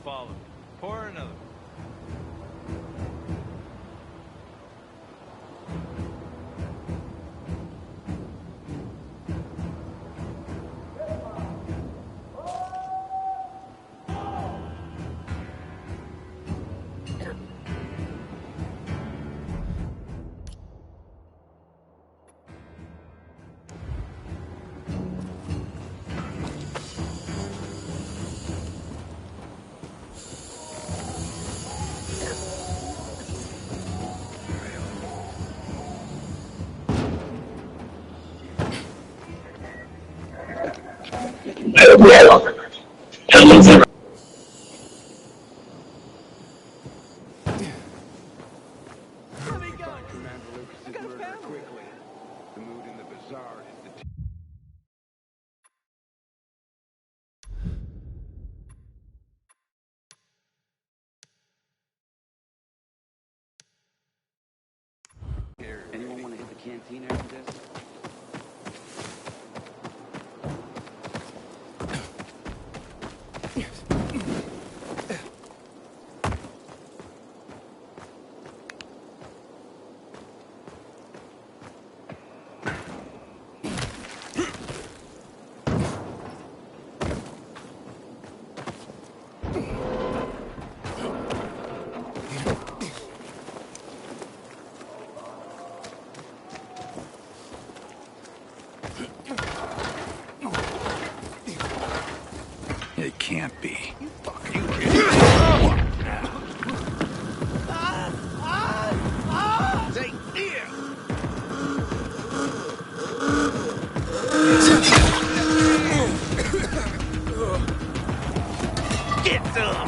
follow. Pour another. Anyone want to hit the canteen after this? It can't be. Get some!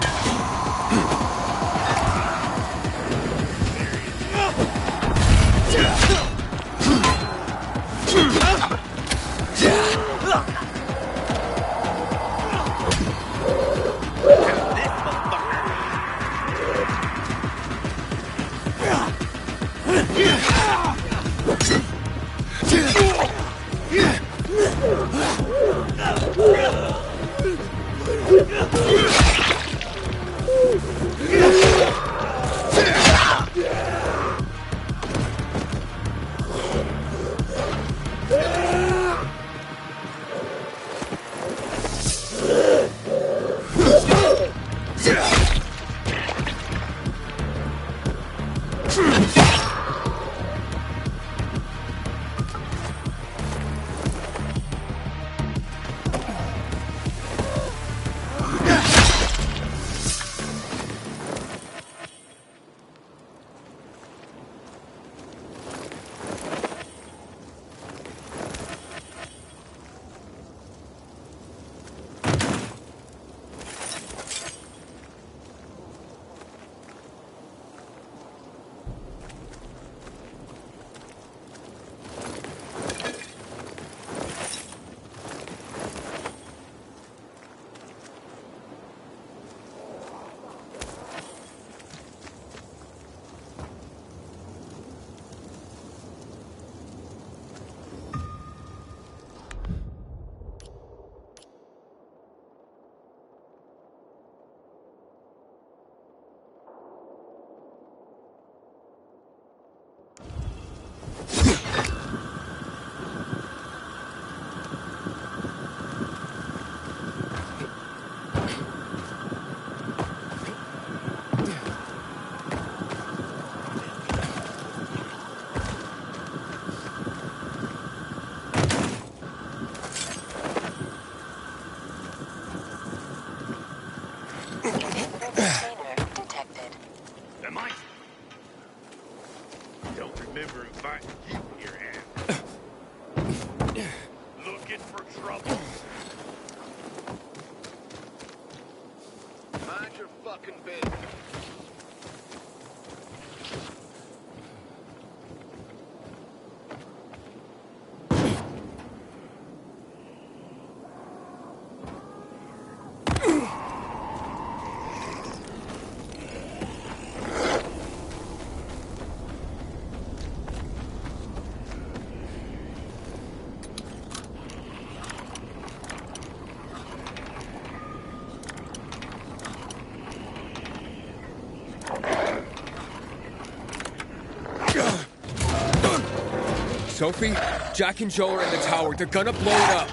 Sophie, Jack and Joe are in the tower. They're gonna blow it up.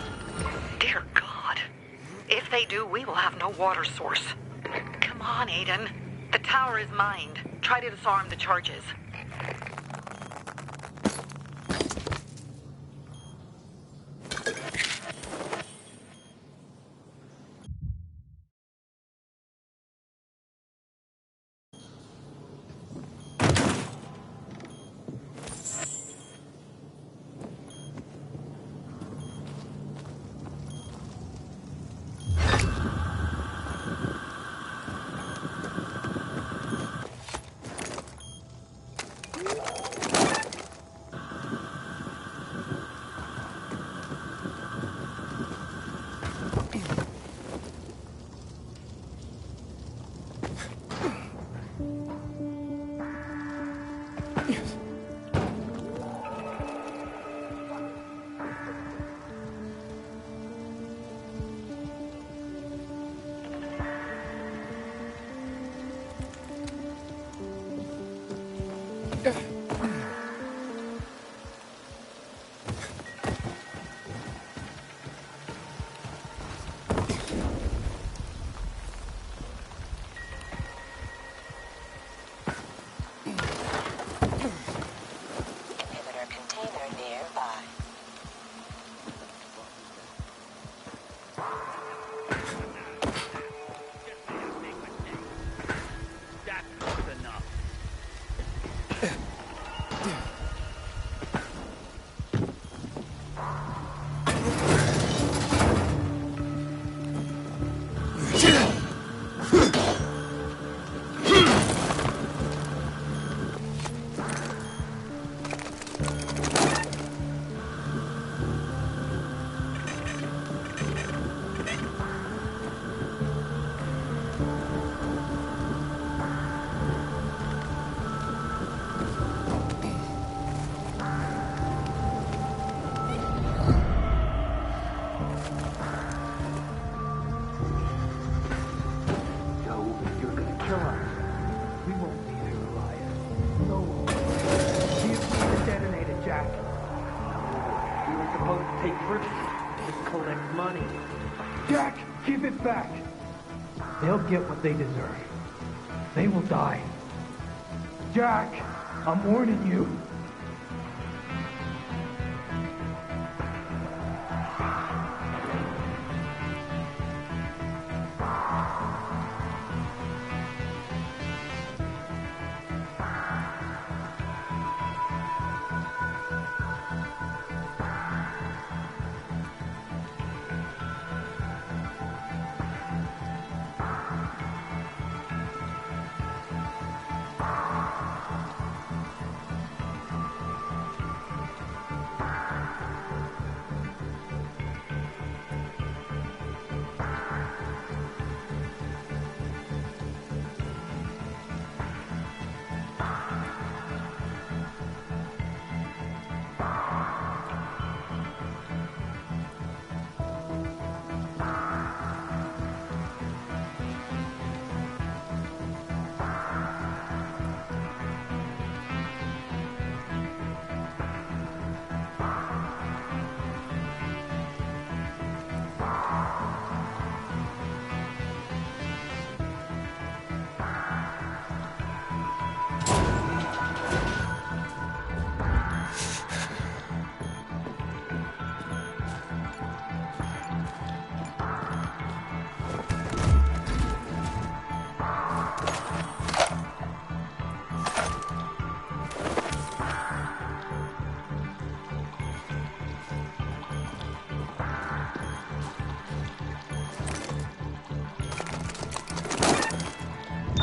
Dear God. If they do, we will have no water source. Come on, Aiden. The tower is mined. Try to disarm the charges. Jack, give it back. They'll get what they deserve. They will die. Jack, I'm warning you.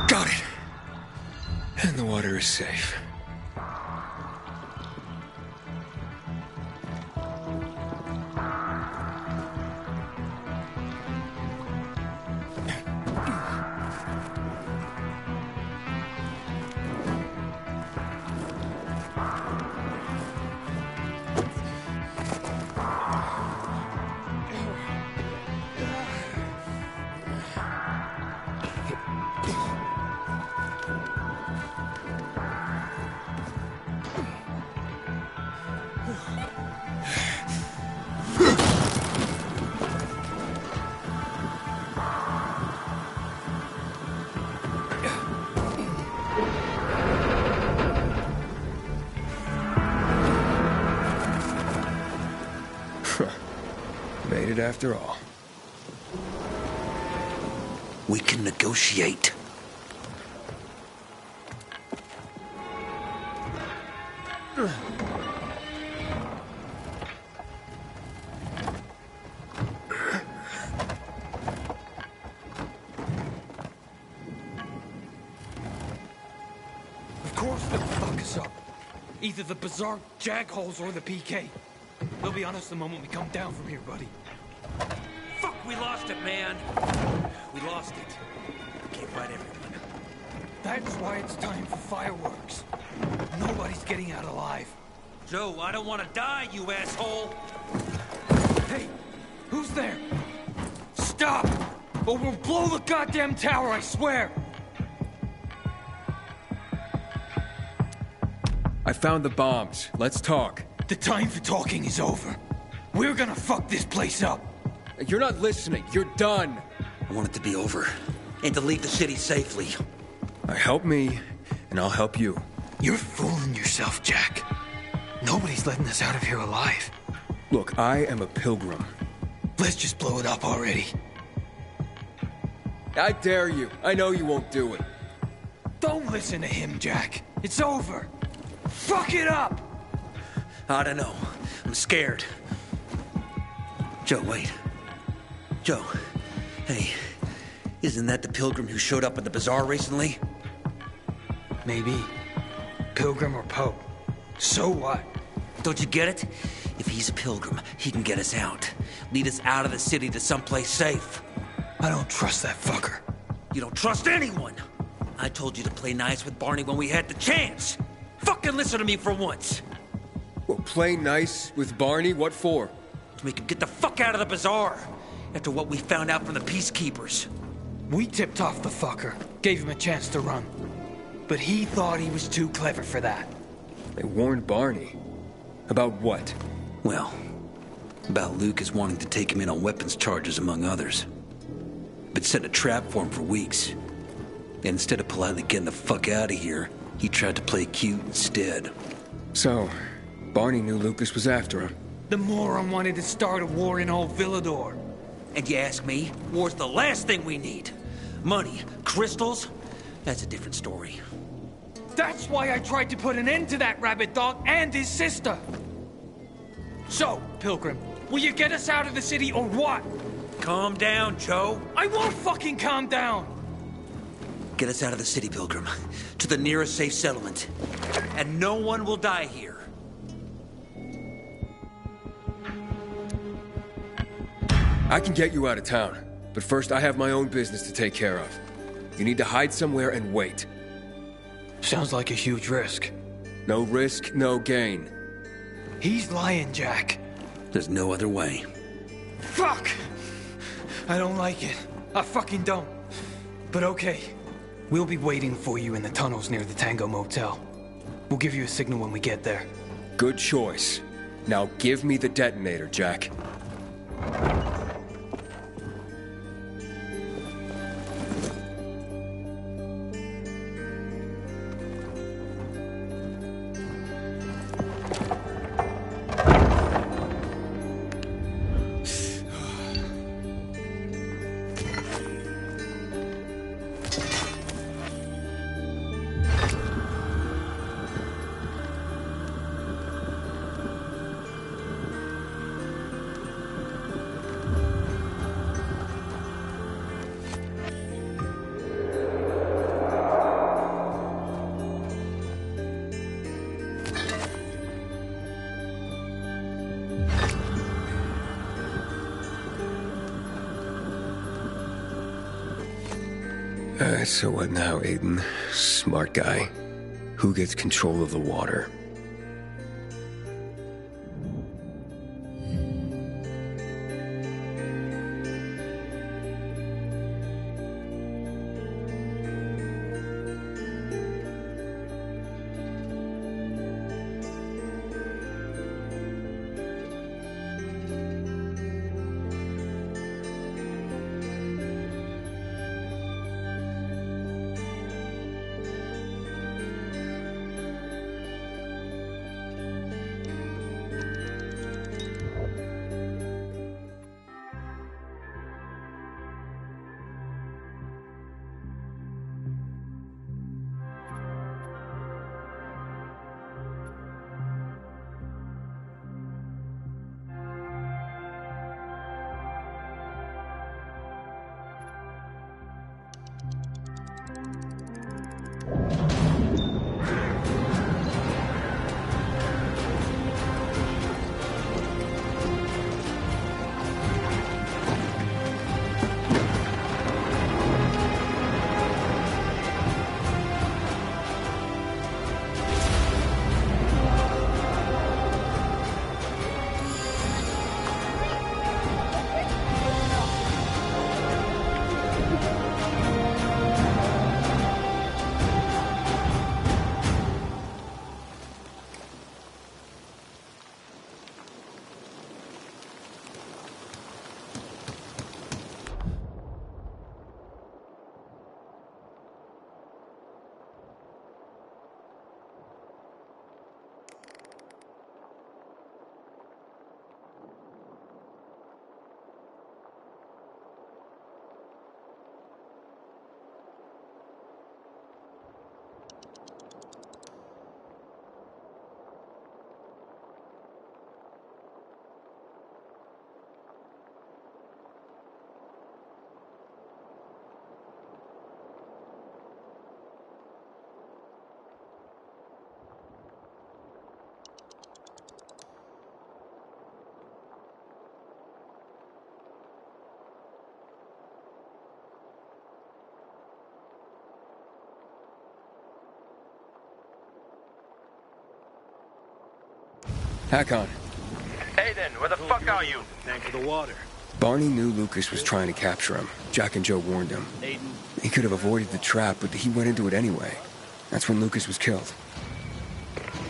Got it. And the water is safe. it after all. We can negotiate. Of course they'll fuck us up. Either the Berserk Jagholes or the PK. They'll be on us the moment we come down from here, buddy. Fuck, we lost it, man. We lost it. Can't fight everyone. That's why it's time for fireworks. Nobody's getting out alive. Joe, I don't want to die, you asshole. Hey, who's there? Stop! Or we'll blow the goddamn tower, I swear! I found the bombs. Let's talk. The time for talking is over. We're gonna fuck this place up. You're not listening. You're done. I want it to be over. And to leave the city safely. Help me, and I'll help you. You're fooling yourself, Jack. Nobody's letting us out of here alive. Look, I am a pilgrim. Let's just blow it up already. I dare you. I know you won't do it. Don't listen to him, Jack. It's over. Fuck it up! I don't know. I'm scared. Joe, wait. Joe. Hey. Isn't that the pilgrim who showed up at the bazaar recently? Maybe. Pilgrim or Pope. So what? Don't you get it? If he's a pilgrim, he can get us out. Lead us out of the city to someplace safe. I don't trust that fucker. You don't trust anyone! I told you to play nice with Barney when we had the chance! Fucking listen to me for once! Well, play nice with Barney? What for? To make him get the fuck out of the bazaar! After what we found out from the Peacekeepers. We tipped off the fucker. Gave him a chance to run. But he thought he was too clever for that. They warned Barney. About what? Well, about Lucas wanting to take him in on weapons charges, among others. But set a trap for him for weeks. And instead of politely getting the fuck out of here, he tried to play cute instead. So, Barney knew Lucas was after him. The moron wanted to start a war in old Villador. And you ask me, war's the last thing we need. Money, crystals, that's a different story. That's why I tried to put an end to that rabbit dog and his sister. So, Pilgrim, will you get us out of the city or what? Calm down, Joe. I won't fucking calm down! Get us out of the city, Pilgrim. To the nearest safe settlement. And no one will die here. I can get you out of town. But first, I have my own business to take care of. You need to hide somewhere and wait. Sounds like a huge risk. No risk, no gain. He's lying, Jack. There's no other way. Fuck! I don't like it. I fucking don't. But okay. We'll be waiting for you in the tunnels near the Tango Motel. We'll give you a signal when we get there. Good choice. Now give me the detonator, Jack. So what now, Aiden? Smart guy. Who gets control of the water? Hakon. Aiden, where the fuck are you? Thanks for the water. Barney knew Lucas was trying to capture him. Jack and Joe warned him. Aiden. He could have avoided the trap, but he went into it anyway. That's when Lucas was killed.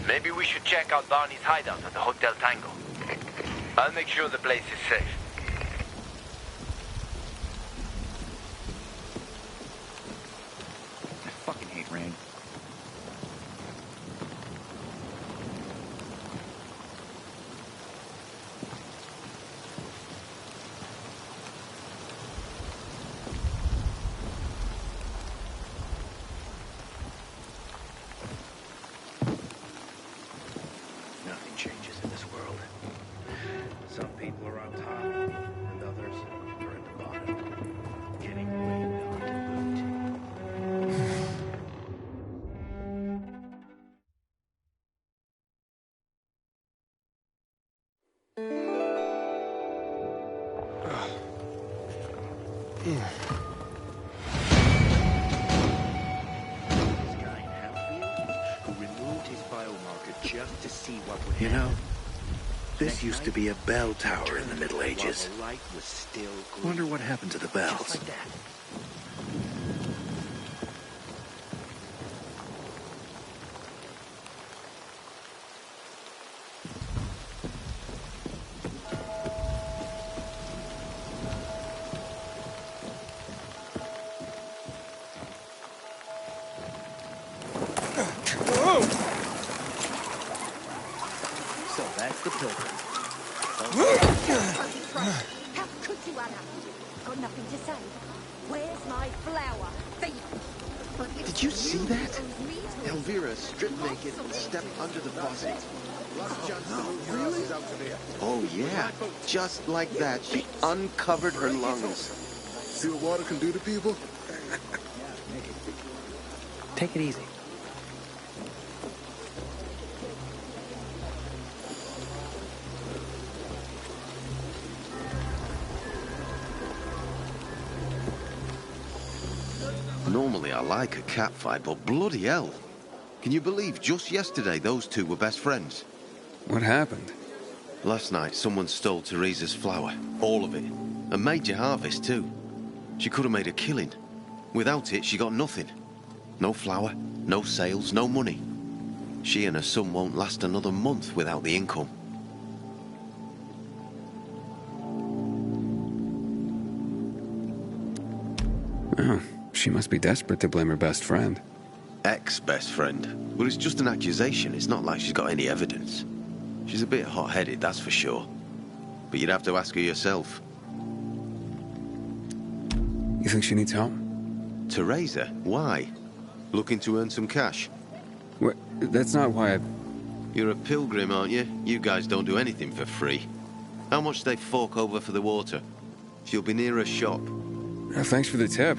Maybe we should check out Barney's hideout at the Hotel Tango. I'll make sure the place is safe. I fucking hate rain. Nothing changes in this world. Some people are on top, and others are at the bottom. Getting rained on to boot. This guy in Hatfield who removed his biomarker just to see what would happen. You know, this Next used to night, be a bell tower in the Middle while Ages. the light was still green. Wonder what happened to the Just bells. like that. So that's the pilgrim. How could you, Anna? Got nothing to say. Where's my flower? Thief! Did you see that? Elvira stripped naked and stepped under the bus. Really? Oh, yeah. Just like that, she uncovered her lungs. See what water can do to people? Take it easy. Normally I like a cat fight, but bloody hell. Can you believe just yesterday those two were best friends? What happened? Last night someone stole Teresa's flour. All of it. A major harvest too. She could have made a killing. Without it, she got nothing. No flour, no sales, no money. She and her son won't last another month without the income. Oh, she must be desperate to blame her best friend. Ex-best friend. Well, it's just an accusation. It's not like she's got any evidence. She's a bit hot-headed, that's for sure. But you'd have to ask her yourself. You think she needs help? Teresa? Why? Looking to earn some cash? What? That's not why I... You're a pilgrim, aren't you? You guys don't do anything for free. How much do they fork over for the water? She'll be near a shop. Thanks for the tip.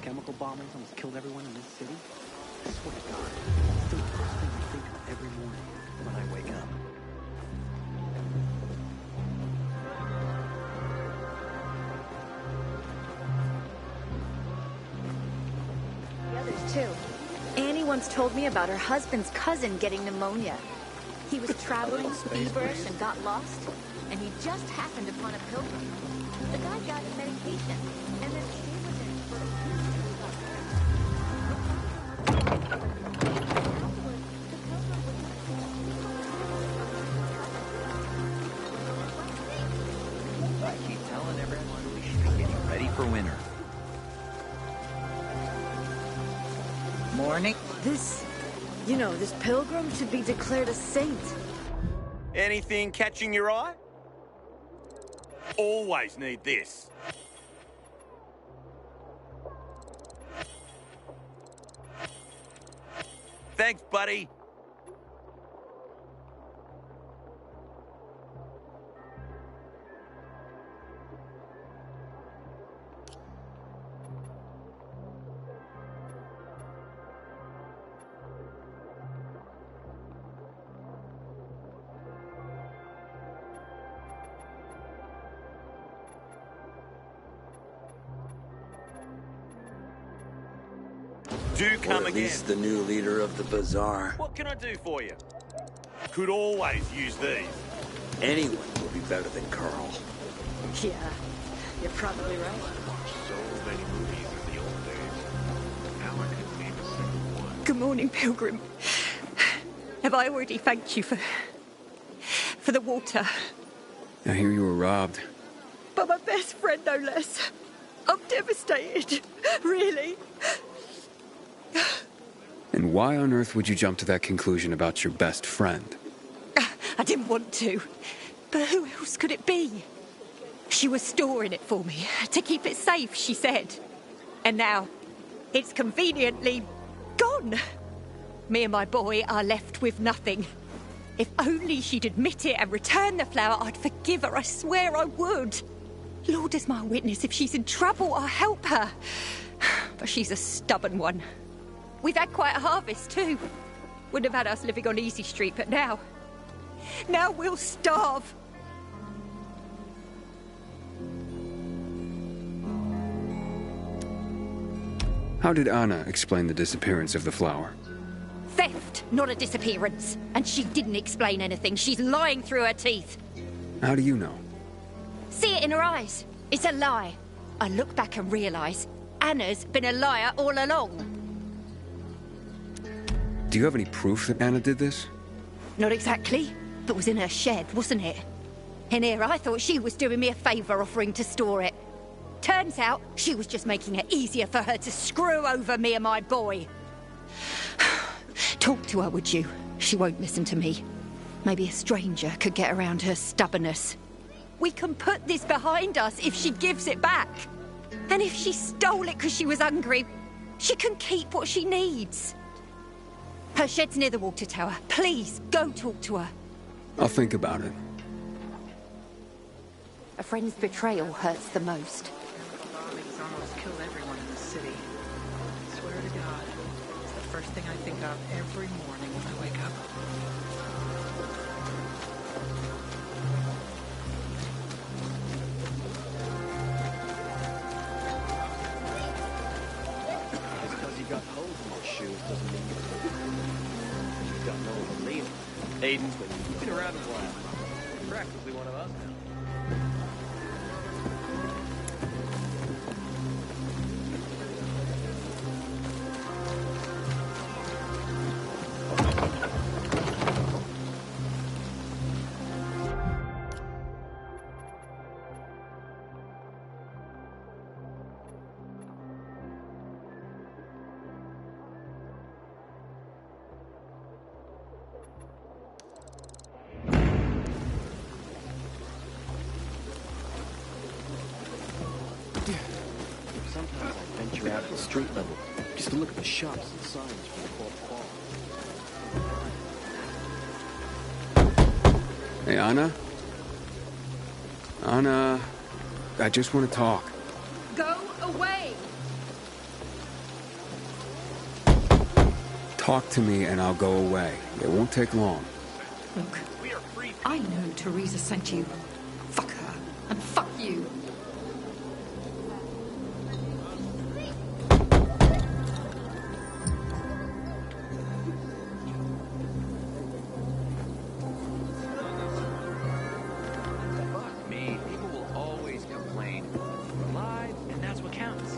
Chemical bombings almost killed everyone in this city. I swear to God, it's the first thing I think of every morning when I wake up. The others, too. Annie once told me about her husband's cousin getting pneumonia. He was traveling, feverish, and got lost, and he just happened upon a pilgrim. The guy got him medication, and then stayed with him for I keep telling everyone we should be getting ready for winter. Morning. This pilgrim should be declared a saint. Anything catching your eye? Always need this. Thanks, buddy. Do come or at again. least the new leader of the bazaar. What can I do for you? Could always use these. Anyone will be better than Carl. Yeah, you're probably right. So many movies in the old days. Now I couldn't name a single one. Good morning, Pilgrim. Have I already thanked you for the water? I hear you were robbed. But my best friend, no less. I'm devastated. Really. And why on earth would you jump to that conclusion about your best friend? I didn't want to. But who else could it be? She was storing it for me, to keep it safe, she said. And now, it's conveniently gone. Me and my boy are left with nothing. If only she'd admit it and return the flower, I'd forgive her, I swear I would. Lord is my witness, if she's in trouble, I'll help her. But she's a stubborn one. We've had quite a harvest, too. Wouldn't have had us living on Easy Street, but now we'll starve. How did Anna explain the disappearance of the flower? Theft, not a disappearance. And she didn't explain anything. She's lying through her teeth. How do you know? See it in her eyes. It's a lie. I look back and realise Anna's been a liar all along. Do you have any proof that Anna did this? Not exactly, but was in her shed, wasn't it? And here I thought she was doing me a favour offering to store it. Turns out she was just making it easier for her to screw over me and my boy. Talk to her, would you? She won't listen to me. Maybe a stranger could get around her stubbornness. We can put this behind us if she gives it back. And if she stole it because she was hungry, she can keep what she needs. Her shed's near the water tower. Please, go talk to her. I'll think about it. A friend's betrayal hurts the most. Bombings almost killed everyone in the city. I swear to God, it's the first thing I think of every morning when I wake up. Just because you got holes in your shoes doesn't mean you've got no one to lean on. Aiden's been around a while. You're practically one of us now. Sometimes I venture out at the street level just to look at the shops and signs for the fourth wall. Hey, Anna? Anna, I just want to talk. Go away! Talk to me and I'll go away. It won't take long. Look, I know Teresa sent you. Fuck her. And fuck you. Fuck me. People will always complain. We're alive, and that's what counts.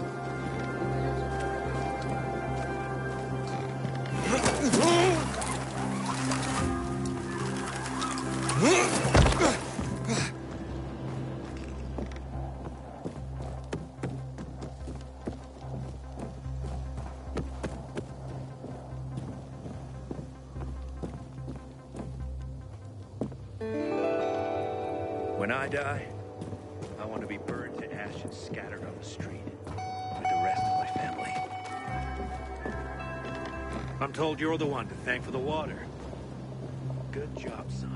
When I die, I want to be burned to ash and scattered on the street with the rest of my family. I'm told you're the one to thank for the water. Good job, son.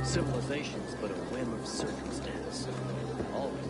Civilization's but a whim of circumstance. Always.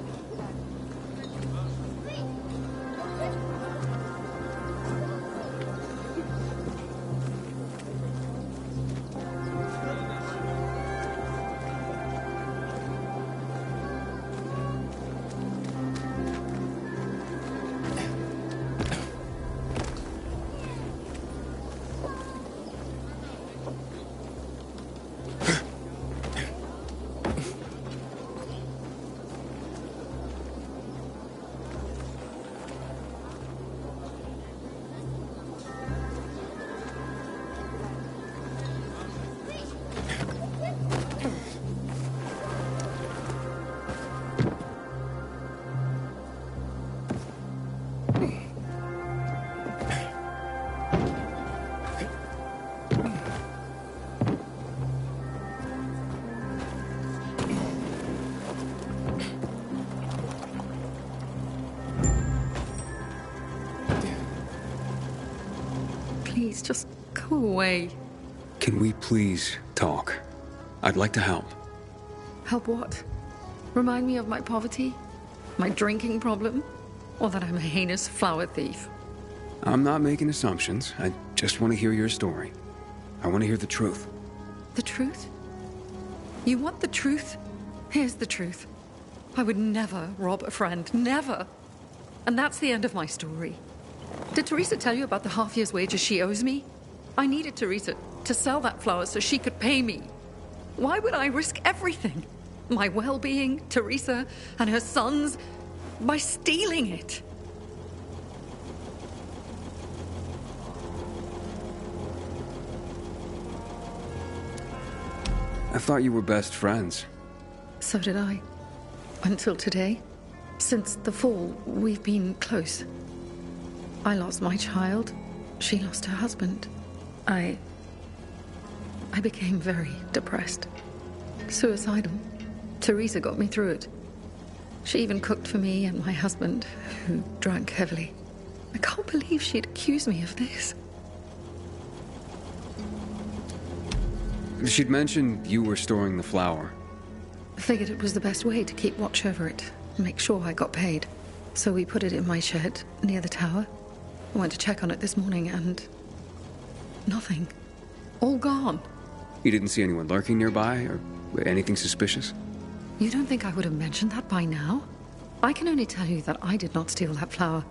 Please, just go away. Can we please talk? I'd like to help. Help what? Remind me of my poverty? My drinking problem? Or that I'm a heinous flower thief? I'm not making assumptions. I just want to hear your story. I want to hear the truth. The truth? You want the truth? Here's the truth. I would never rob a friend. Never. And that's the end of my story. Did Teresa tell you about the half year's wages she owes me? I needed Teresa to sell that flower so she could pay me. Why would I risk everything? My well-being, Teresa, and her sons, by stealing it? I thought you were best friends. So did I. Until today. Since the fall, we've been close. I lost my child. She lost her husband. I became very depressed. Suicidal. Teresa got me through it. She even cooked for me and my husband, who drank heavily. I can't believe she'd accused me of this. She'd mentioned you were storing the flower. I figured it was the best way to keep watch over it, make sure I got paid. So we put it in my shed near the tower. I went to check on it this morning and... nothing. All gone. You didn't see anyone lurking nearby, or anything suspicious? You don't think I would have mentioned that by now? I can only tell you that I did not steal that flower.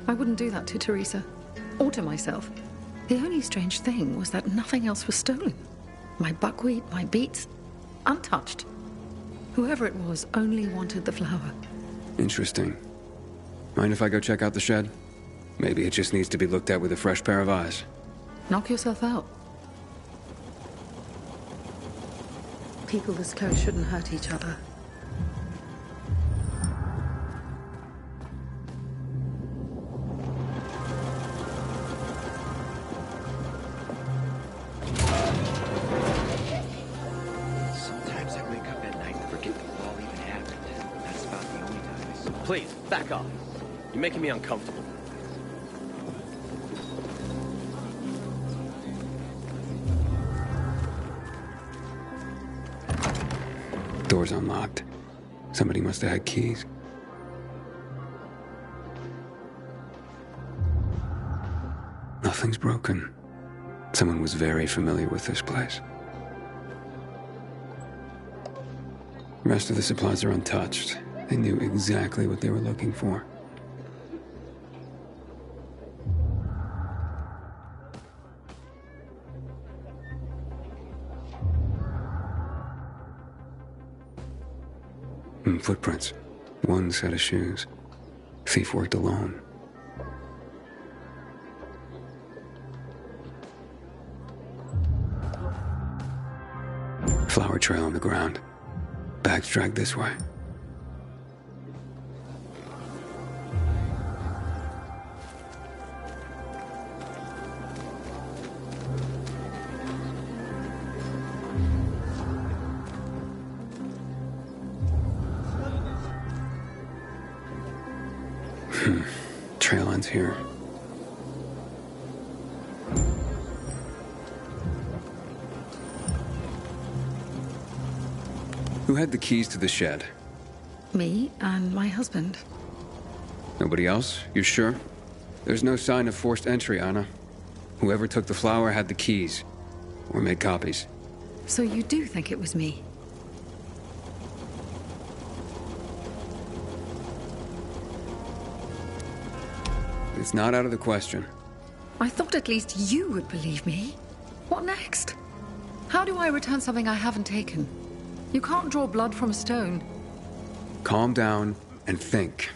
I wouldn't do that to Teresa. Or to myself. The only strange thing was that nothing else was stolen. My buckwheat, my beets, untouched. Whoever it was only wanted the flower. Interesting. Mind if I go check out the shed? Maybe it just needs to be looked at with a fresh pair of eyes. Knock yourself out. People this close shouldn't hurt each other. Sometimes I wake up at night and forget the wall even happened. That's about the only time I saw it. Please, back off. You're making me uncomfortable. Door's unlocked. Somebody must have had keys. Nothing's broken. Someone was very familiar with this place. The rest of the supplies are untouched. They knew exactly what they were looking for. Footprints. One set of shoes. Thief worked alone. Flower trail on the ground. Bags dragged this way. Trail ends here. Who had the keys to the shed? Me and my husband. Nobody else? You sure? There's no sign of forced entry, Anna. Whoever took the flower had the keys. Or made copies. So you do think it was me? It's not out of the question. I thought at least you would believe me. What next? How do I return something I haven't taken? You can't draw blood from a stone. Calm down and think.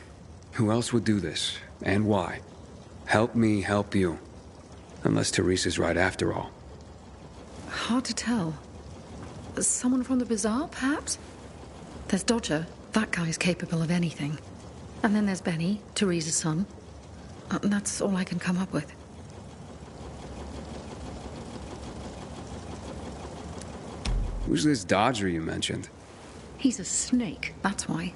Who else would do this? And why? Help me help you. Unless Teresa's right after all. Hard to tell. Someone from the bazaar, perhaps? There's Dodger. That guy's capable of anything. And then there's Benny, Teresa's son. That's all I can come up with. Who's this Dodger you mentioned? He's a snake, that's why.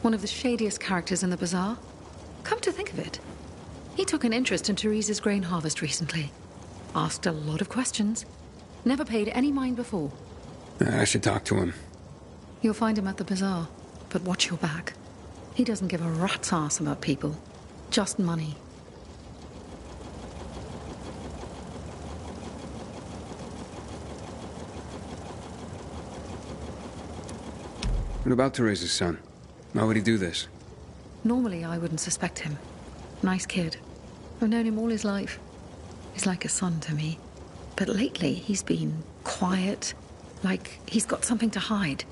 One of the shadiest characters in the bazaar. Come to think of it, he took an interest in Teresa's grain harvest recently. Asked a lot of questions. Never paid any mind before. I should talk to him. You'll find him at the bazaar, but watch your back. He doesn't give a rat's ass about people. Just money. What about Teresa's son? Why would he do this? Normally, I wouldn't suspect him. Nice kid. I've known him all his life. He's like a son to me. But lately, he's been quiet, like he's got something to hide.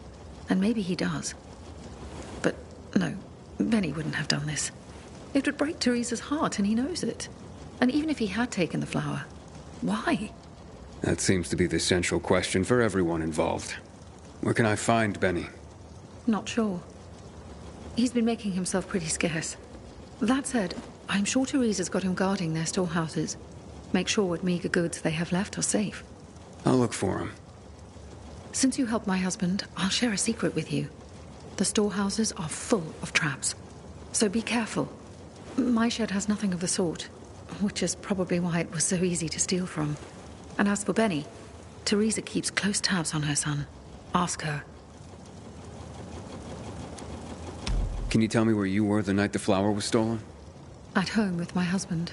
And maybe he does. But no, Benny wouldn't have done this. It would break Teresa's heart, and he knows it. And even if he had taken the flower, why? That seems to be the central question for everyone involved. Where can I find Benny? Not sure. He's been making himself pretty scarce. That said, I'm sure Teresa's got him guarding their storehouses. Make sure what meager goods they have left are safe. I'll look for him. Since you helped my husband, I'll share a secret with you. The storehouses are full of traps. So be careful. My shed has nothing of the sort, which is probably why it was so easy to steal from. And as for Benny, Teresa keeps close tabs on her son. Ask her. Can you tell me where you were the night the flower was stolen? At home with my husband.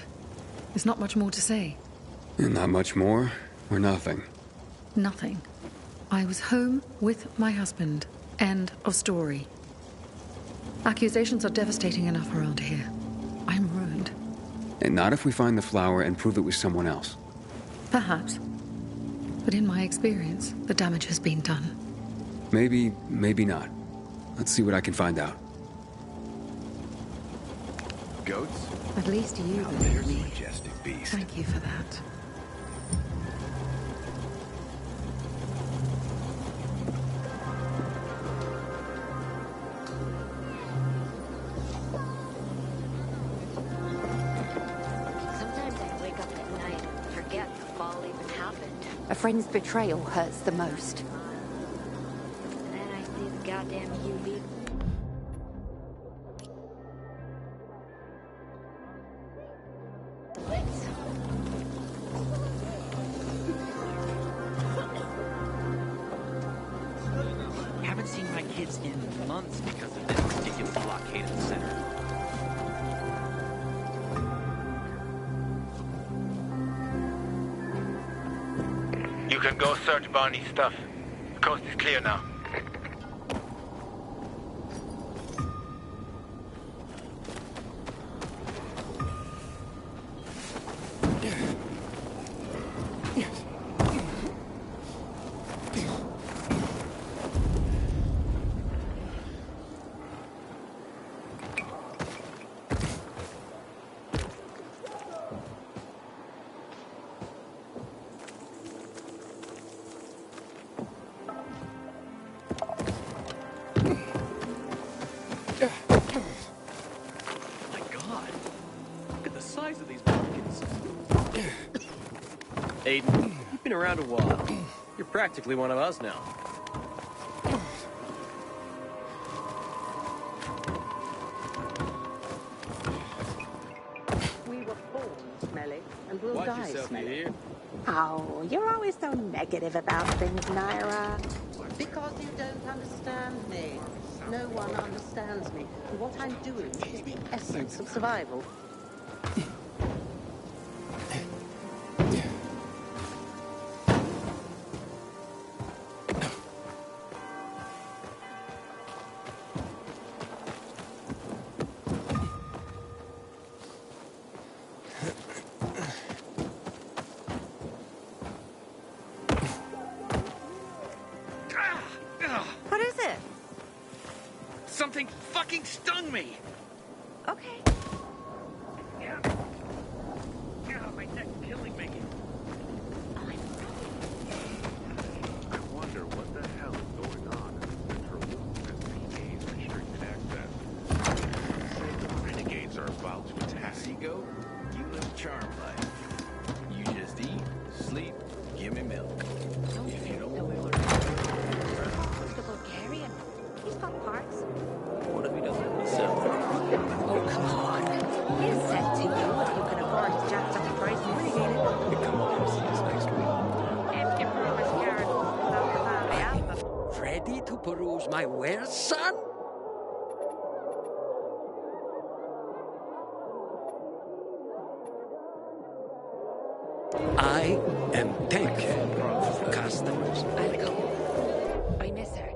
There's not much more to say. And not much more, or nothing? Nothing. I was home with my husband. End of story. Accusations are devastating enough around here. I'm ruined. And not if we find the flower and prove it was someone else. Perhaps. But in my experience, the damage has been done. Maybe, maybe not. Let's see what I can find out. Goats? At least you Now believe there's a me. majestic beast. Thank you for that. Sometimes I wake up at night and forget the fall even happened. A friend's betrayal hurts the most. And then I see the goddamn UV. Haven't seen my kids in months because of this ridiculous blockade of the center. You can go search Barney's stuff. The coast is clear now. My God, look at the size of these pumpkins. Aiden, you've been around a while. You're practically one of us now. We were born smelly, and we'll Watch die yourself, you smelly. hear? Oh, you're always so negative about things, Naira. Because you don't understand me. No one understands me. What I'm doing is the essence of survival. What is it? Something fucking stung me! Okay. Yeah, my neck's killing me. I wonder what the hell is going on in the central loop as PA's restricted access. Say the renegades are about to attack. Seago, you live a charmed life. You just eat, sleep, give me milk. If you don't want to The Bulgarian. He's got parts. what if he doesn't himself? Oh, come on. He's said to you if you can afford his jacked up price and renegade it. Come on, see us next week. If you promise, Karen, without the family album. Ready to peruse my wares, son? I am thankful for customers. I'll go. I miss her.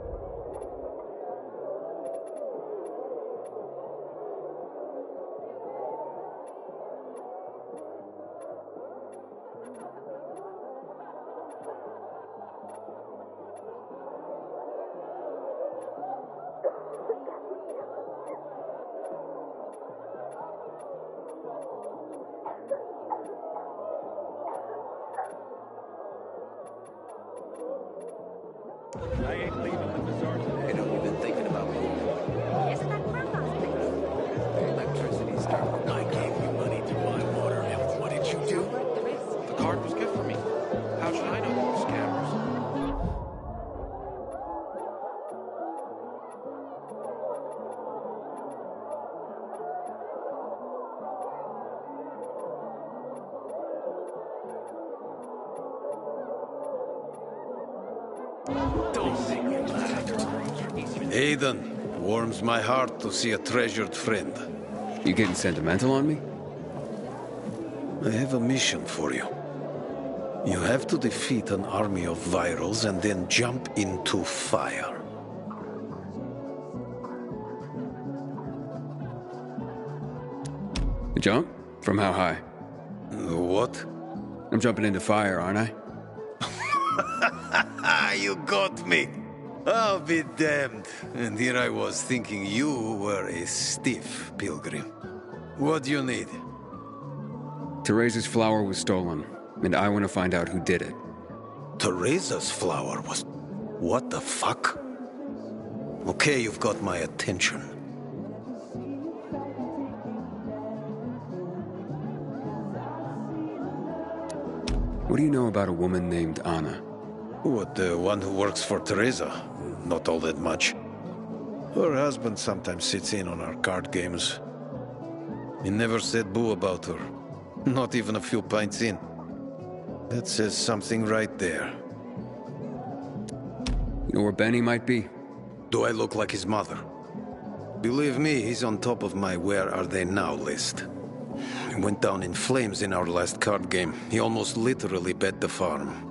I ain't leaving the bazaar today. I don't even thinking about moving. Isn't that Grandpa's place? The electricity's starting. I gave you money to buy water, and what did you do? The card was good for me. How should I know they were scammers? Aiden, warms my heart to see a treasured friend. You getting sentimental on me? I have a mission for you. You have to defeat an army of virals and then jump into fire. Jump? From how high? What? I'm jumping into fire, aren't I? You got me. I'll be damned. And here I was thinking you were a stiff pilgrim. What do you need? Teresa's flower was stolen, and I want to find out who did it. Teresa's flower was... What the fuck? Okay, you've got my attention. What do you know about a woman named Anna? What, the one who works for Teresa? Not all that much. Her husband sometimes sits in on our card games. He never said boo about her. Not even a few pints in. That says something right there. You know where Benny might be? Do I look like his mother? Believe me, he's on top of my where are they now list. He went down in flames in our last card game. He almost literally bet the farm.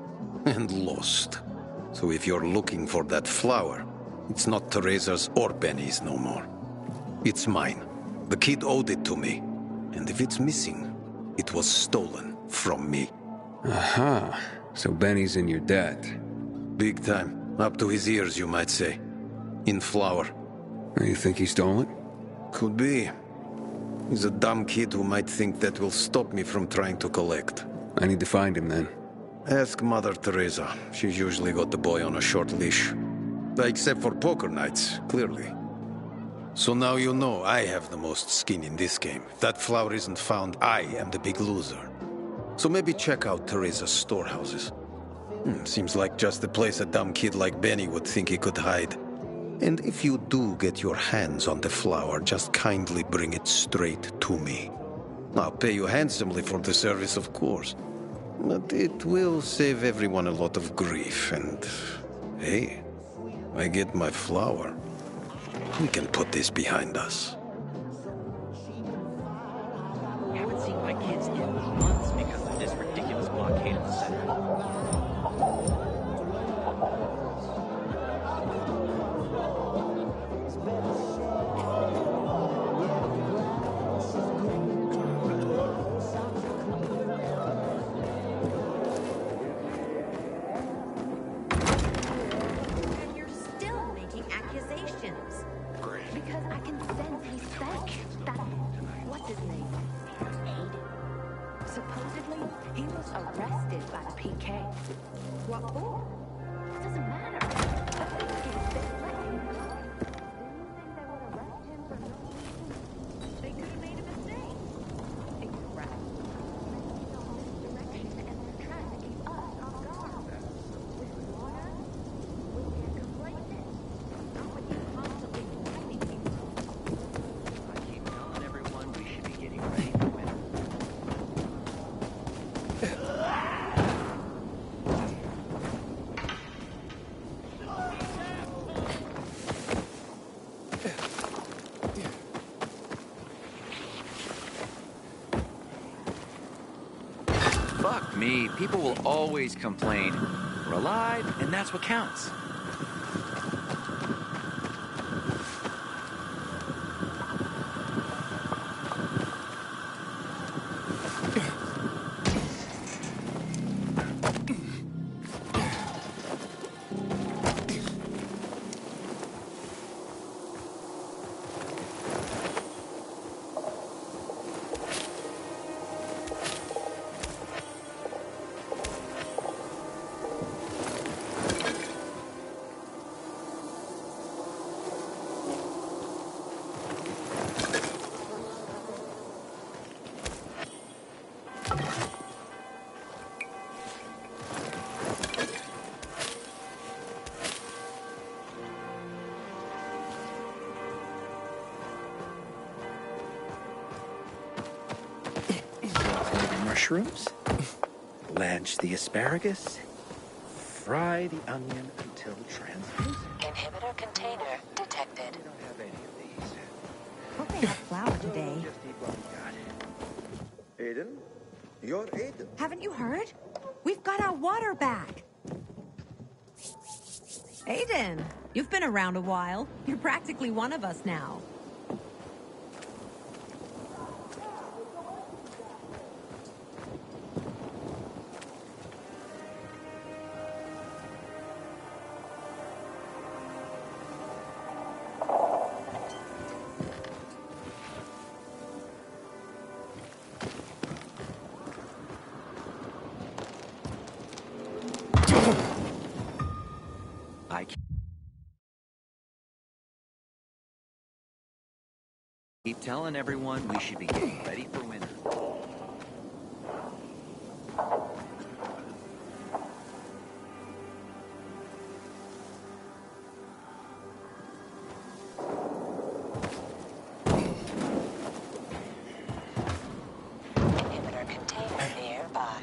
And lost. So if you're looking for that flower, it's not Teresa's or Benny's no more. It's mine. The kid owed it to me. And if it's missing, it was stolen from me. Aha. So Benny's in your debt. Big time. Up to his ears, you might say. In flour. You think he stole it? Could be. He's a dumb kid who might think that will stop me from trying to collect. I need to find him then. Ask Mother Teresa. She's usually got the boy on a short leash. Except for poker nights, clearly. So now you know I have the most skin in this game. If that flower isn't found, I am the big loser. So maybe check out Teresa's storehouses. Seems like just the place a dumb kid like Benny would think he could hide. And if you do get your hands on the flower, just kindly bring it straight to me. I'll pay you handsomely for the service, of course. But it will save everyone a lot of grief, and... hey, I get my flower, we can put this behind us. I haven't seen my kids in months because of this ridiculous blockade of the center. And you're still making accusations. Because I can sense he said that. What's his name? Aiden. Supposedly, he was arrested by the PK. What for? It doesn't matter. The thing is, they let him go. Do you think they would arrest him for no reason? They could have made a mistake. Incorrect. Direction, and they're trying to keep us off guard. With water, we can't complacent. Not with you constantly threatening people. I keep telling everyone we should be getting ready for winter. Fuck me, people will always complain. We're alive, and that's what counts. Mushrooms, blanch the asparagus, fry the onion until translucent. Inhibitor container detected. We don't have any of these. Hope they have flour today. Just eat what we got. Aiden? You're Aiden. Haven't you heard? We've got our water back. Aiden, you've been around a while. You're practically one of us now. I keep telling everyone we should be getting ready for winter. Inhibitor container nearby.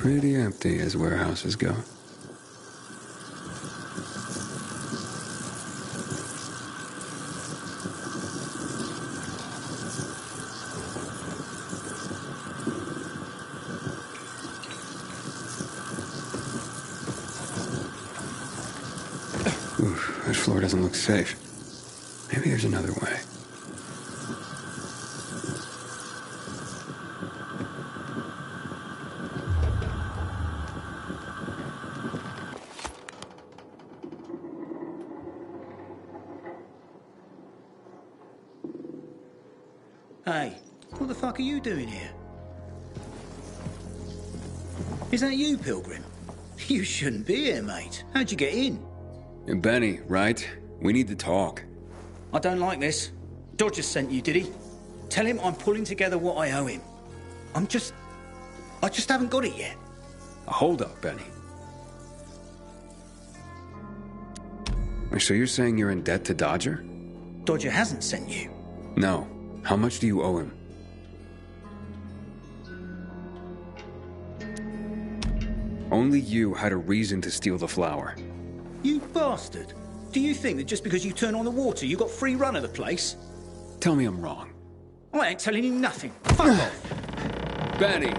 pretty empty as warehouses go. Oof, this floor doesn't look safe. Maybe there's another way. Hey, what the fuck are you doing here? Is that you, Pilgrim? You shouldn't be here, mate. How'd you get in? And Benny, right? We need to talk. I don't like this. Dodger sent you, did he? Tell him I'm pulling together what I owe him. I just haven't got it yet. Hold up, Benny. So you're saying you're in debt to Dodger? Dodger hasn't sent you. No. How much do you owe him? Only you had a reason to steal the flower. You bastard. Do you think that just because you turn on the water, you got free run of the place? Tell me I'm wrong. I ain't telling you nothing. Fuck off. Benny!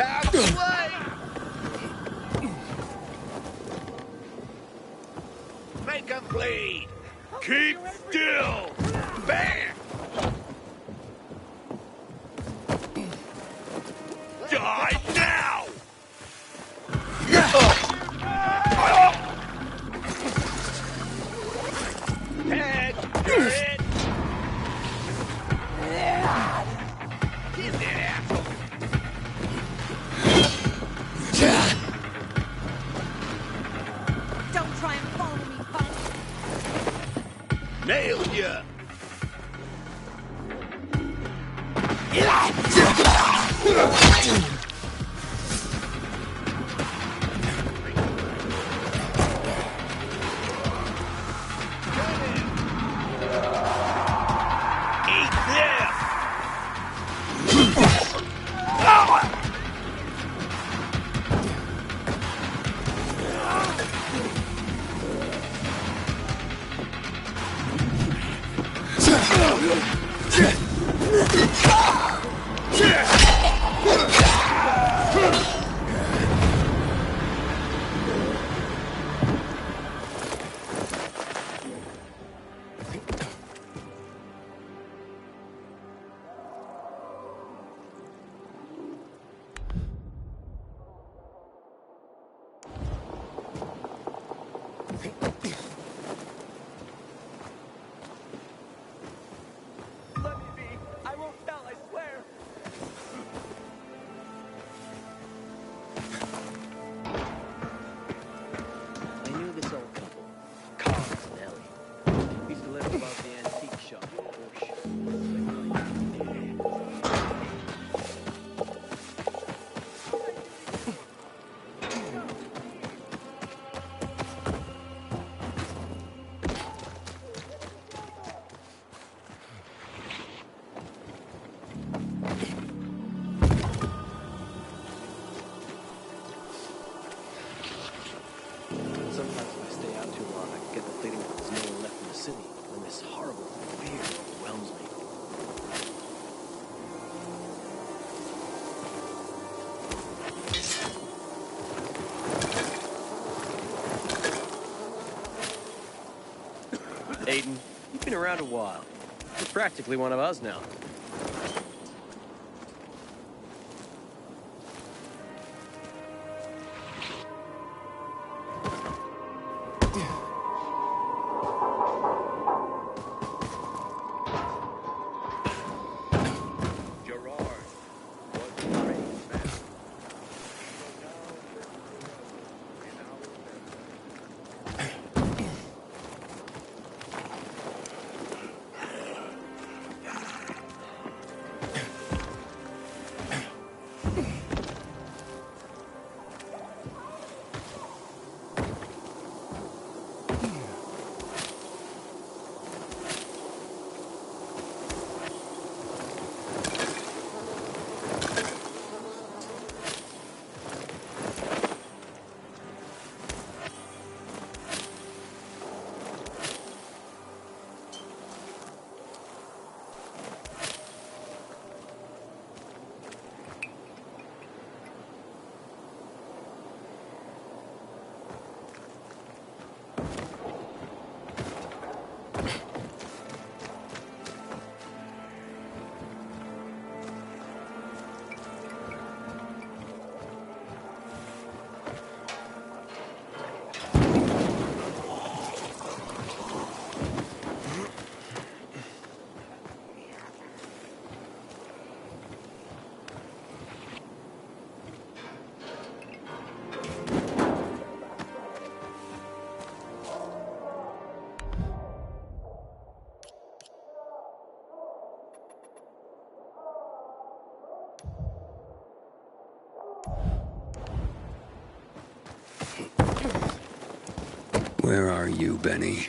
Out the way! Make them bleed! Keep still! Bam! Die now! Head! You're it! Give that asshole Nailed ya! Sometimes if I stay out too long, I get the feeling that there's no one left in the city, and this horrible fear overwhelms me. Aiden, you've been around a while. You're practically one of us now. Where are you, Benny?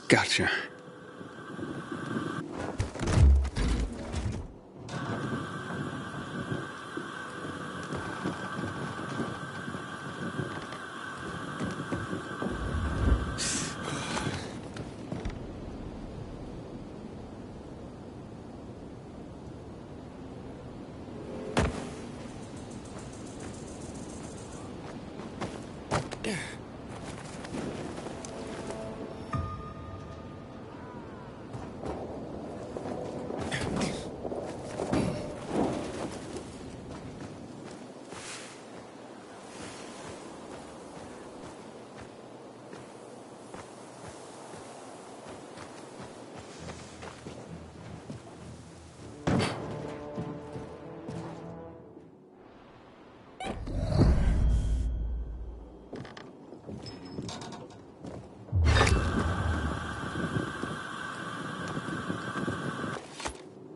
Gotcha.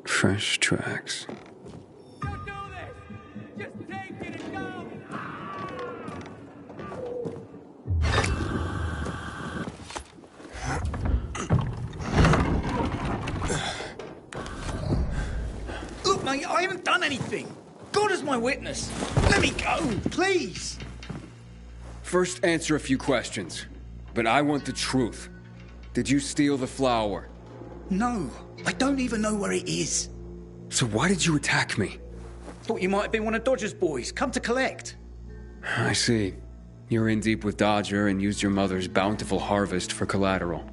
Fresh tracks. Don't do this! Just take it and go! Look, mate, I haven't done anything. God is my witness. Let me go, please. First, answer a few questions. But I want the truth. Did you steal the flower? No, I don't even know where it is. So why did you attack me? Thought you might have been one of Dodger's boys, come to collect. I see. You're in deep with Dodger and used your mother's bountiful harvest for collateral.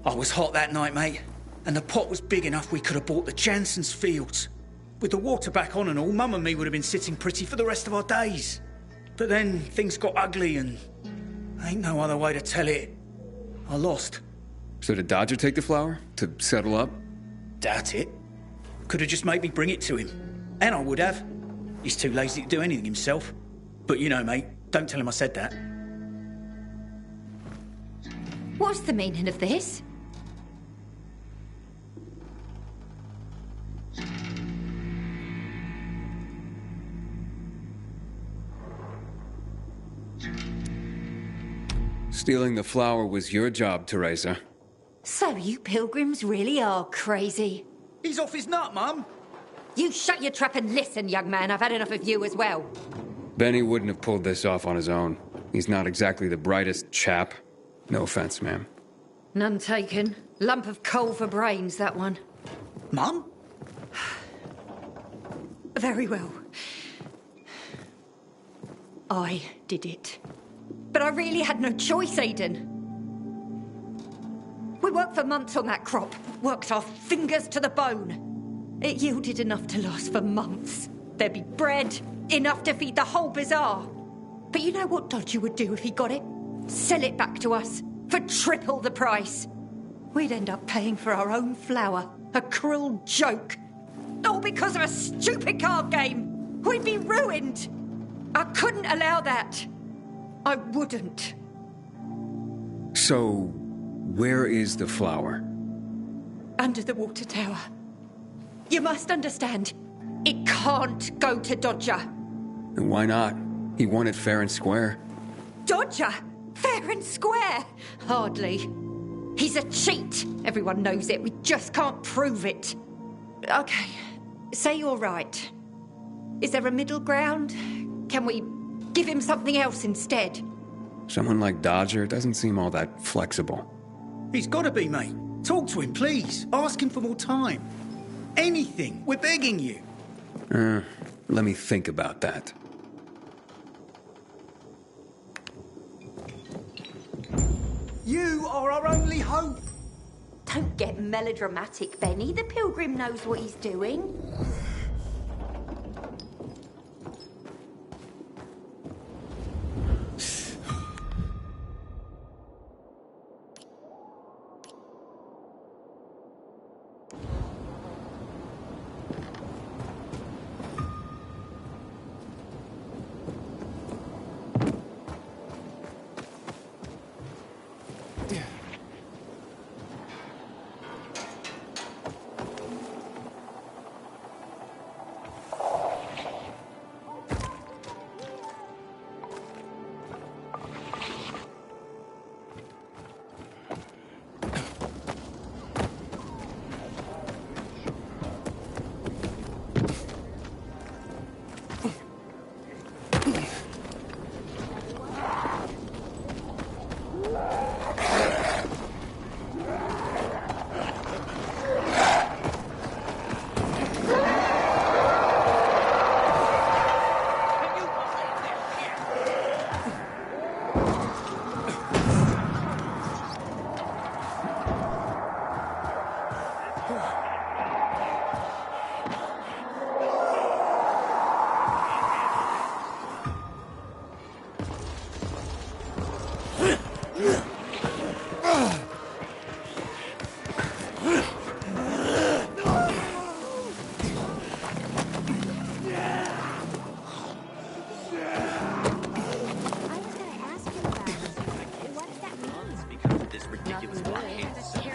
I was hot that night, mate. And the pot was big enough we could have bought the Jansen's fields. With the water back on and all, Mum and me would have been sitting pretty for the rest of our days. But then things got ugly and... ain't no other way to tell it. I lost. So did Dodger take the flower? To settle up? Doubt it. Could have just made me bring it to him. And I would have. He's too lazy to do anything himself. But you know, mate, don't tell him I said that. What's the meaning of this? Stealing the flower was your job, Teresa. So you pilgrims really are crazy. He's off his nut, Mum. You shut your trap and listen, young man. I've had enough of you as well. Benny wouldn't have pulled this off on his own. He's not exactly the brightest chap. No offense, ma'am. None taken. Lump of coal for brains, that one. Mum? Very well. I did it. But I really had no choice, Aiden. We worked for months on that crop. Worked our fingers to the bone. It yielded enough to last for months. There'd be bread, enough to feed the whole bazaar. But you know what Dodger would do if he got it? Sell it back to us for triple the price. We'd end up paying for our own flour. A cruel joke. All because of a stupid card game. We'd be ruined. I couldn't allow that. I wouldn't. So, where is the flower? Under the water tower. You must understand, it can't go to Dodger. And why not? He won it fair and square. Dodger? Fair and square? Hardly. He's a cheat. Everyone knows it. We just can't prove it. Okay, say you're right. Is there a middle ground? Can we give him something else instead? Someone like Dodger doesn't seem all that flexible. He's got to be, mate. Talk to him, please. Ask him for more time. Anything. We're begging you. Let me think about that. You are our only hope. Don't get melodramatic, Benny. The pilgrim knows what he's doing.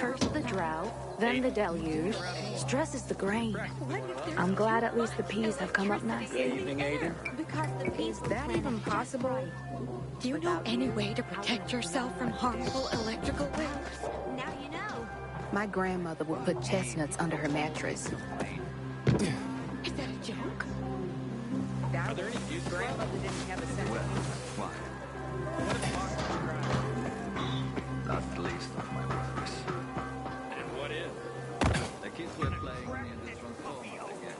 First the drought, then the deluge. Stress is the grain. I'm glad at least the peas have come up nicely. Good evening, Aiden. Is that even possible? Do you know any way to protect yourself from harmful electrical waves? Now you know. My grandmother would put chestnuts under her mattress. Is that a joke? Are there any views? Grandmother didn't have a sense. Why? That's the least of my worries. And what is? The kids were playing in the transformer again.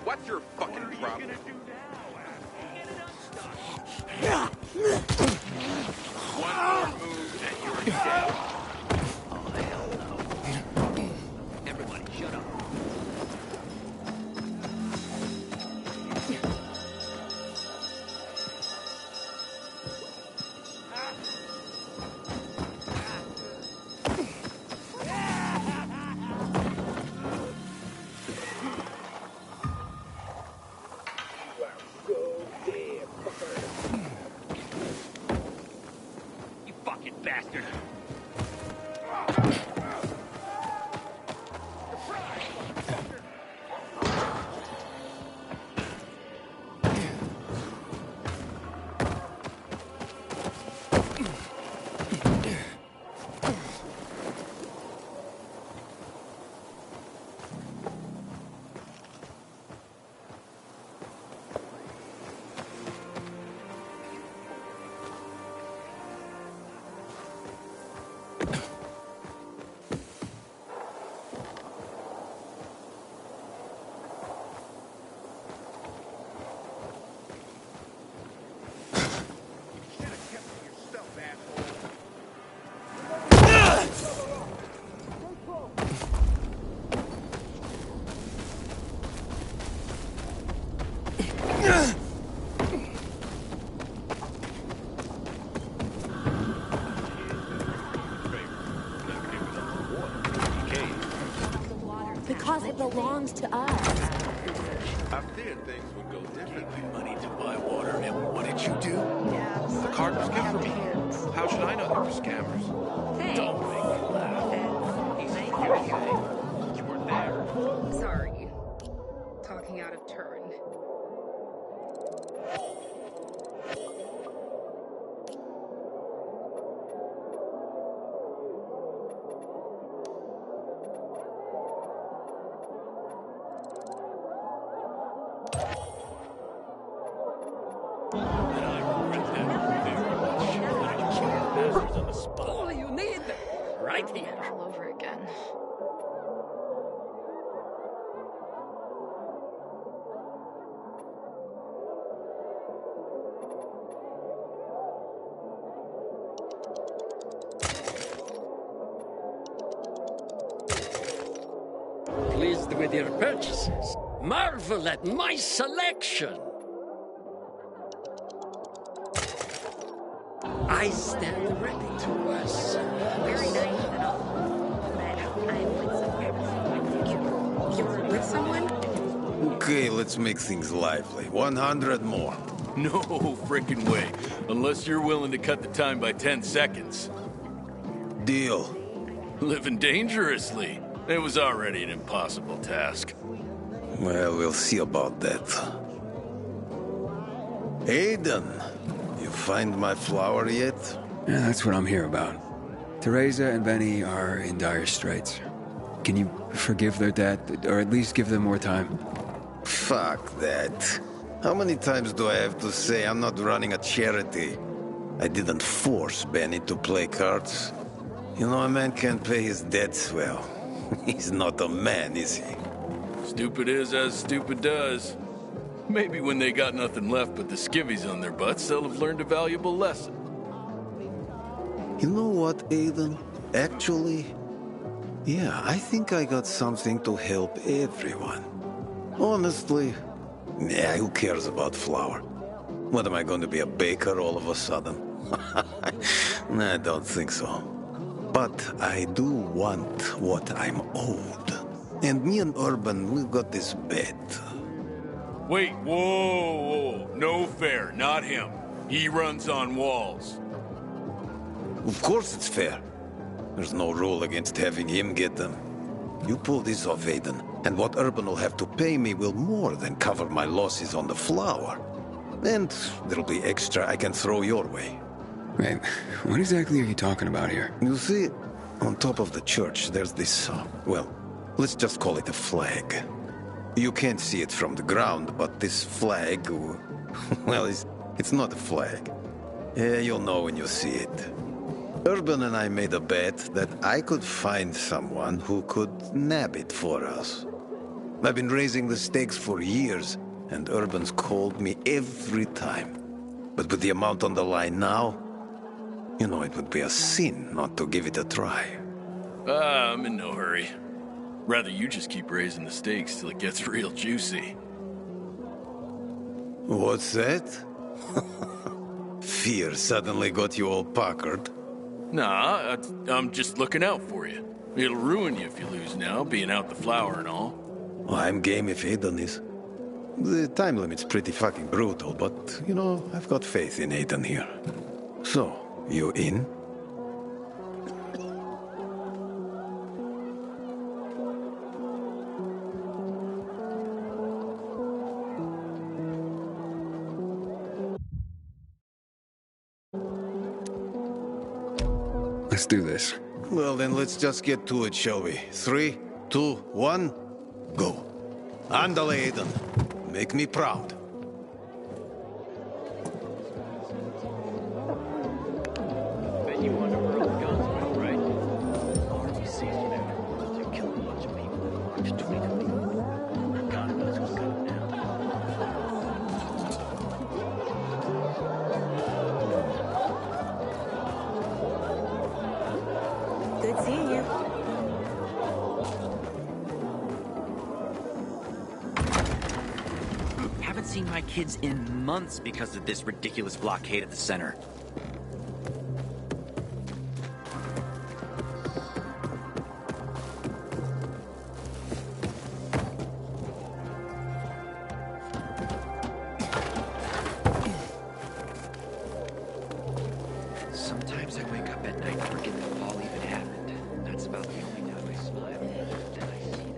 What's your fucking problem? One more move and you're dead. Oh, hell no. Everybody, shut up. You fucking bastard. Because it belongs to us. I feared things would go differently. Money to buy water, and what did you do? The card was given for me. How should I know they were scammers? Don't make me laugh. You weren't there. Sorry. Talking out of turn. All you need, right here. All over again. Pleased with your purchases. Marvel at my selection. I stand ready to serve. Very nice and all. But I'm with someone. You're with someone? Okay, let's make things lively. 100 more. No frickin' way. Unless you're willing to cut the time by 10 seconds. Deal. Living dangerously. It was already an impossible task. Well, we'll see about that. Aiden, you find my flower yet? Yeah, that's what I'm here about. Teresa and Benny are in dire straits. Can you forgive their debt, or at least give them more time? Fuck that. How many times do I have to say I'm not running a charity? I didn't force Benny to play cards. You know, a man can't pay his debts well. He's not a man, is he? Stupid is as stupid does. Maybe when they got nothing left but the skivvies on their butts, they'll have learned a valuable lesson. You know what, Aiden? Actually, yeah, I think I got something to help everyone. Honestly, yeah, who cares about flour? What, am I going to be a baker all of a sudden? Nah, I don't think so. But I do want what I'm owed. And me and Urban, we've got this bet. Wait, whoa. No fair, not him. He runs on walls. Of course it's fair. There's no rule against having him get them. You pull this off, Aiden, and what Urban will have to pay me will more than cover my losses on the flour. And there'll be extra I can throw your way. Wait, what exactly are you talking about here? You see, on top of the church, there's this, well, let's just call it a flag. You can't see it from the ground, but this flag, well, it's not a flag. Yeah, you'll know when you see it. Urban and I made a bet that I could find someone who could nab it for us. I've been raising the stakes for years, and Urban's called me every time. But with the amount on the line now, you know, it would be a sin not to give it a try. I'm in no hurry. Rather you just keep raising the stakes till it gets real juicy. What's that? Fear suddenly got you all puckered. Nah, I'm just looking out for you. It'll ruin you if you lose now, being out the flour and all. Well, I'm game if Aiden is. The time limit's pretty fucking brutal, but, you know, I've got faith in Aiden here. So, you in? Let's do this. Well, then let's just get to it, shall we? 3, 2, 1, go. Andale, Aiden. Make me proud. Bet you wonder where all the guns went, right? Army seized there. They killed a bunch of people in March 2020. God knows what's going on now. Good seeing you. Haven't seen my kids in months because of this ridiculous blockade at the center. Sometimes I wake up at night and forget the fall even happened. That's about the only time I smile. Then I see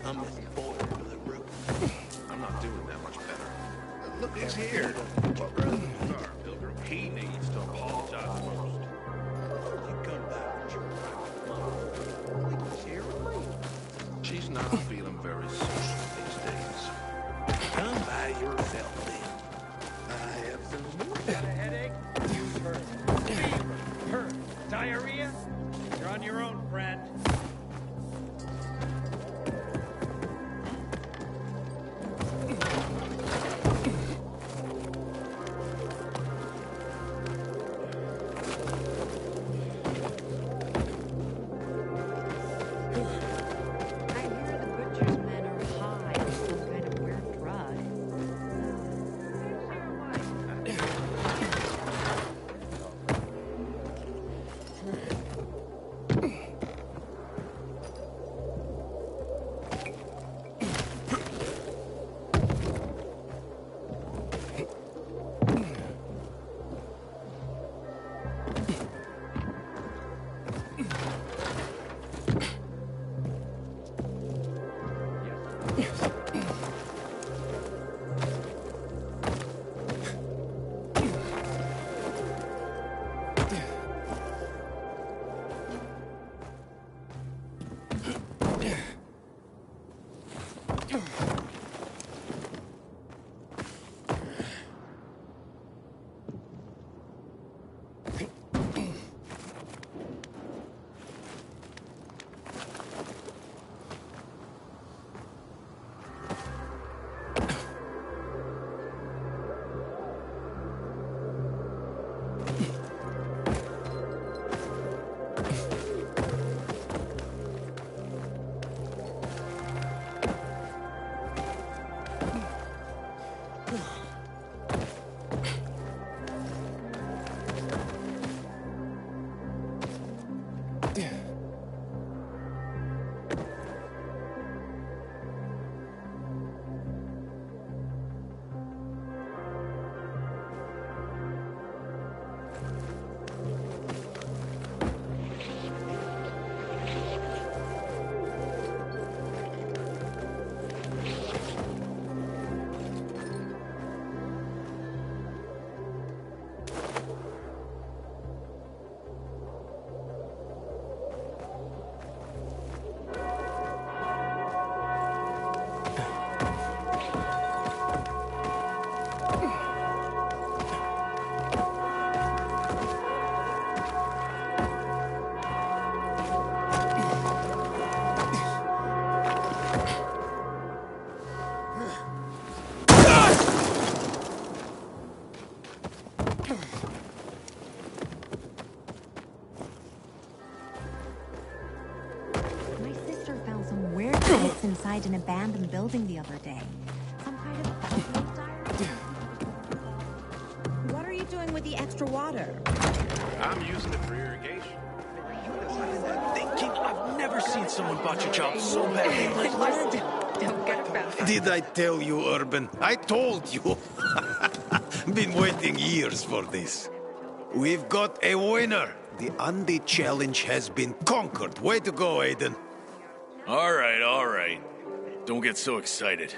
I'm as bored with the roof. I'm not doing that much better. Look who's here. Pilgrim. He needs to apologize first. You come back with your mom. Here with me. She's not feeling very social these days. Come by yourself then. I have some more. Got a headache? Use her. Fever. Her. Diarrhea? You're on your own, friend. I hear the butcher's men are high on some kind of weird drug. My sister found some weird notes inside an abandoned building the other day. Some kind of bathroom diary. What are you doing with the extra water? I'm using it for irrigation. Thinking I've never seen someone botch a job so badly. Don't get about Did I tell you, Urban? I told you. Been waiting years for this. We've got a winner. The Undead Challenge has been conquered. Way to go, Aiden. All right. Don't get so excited.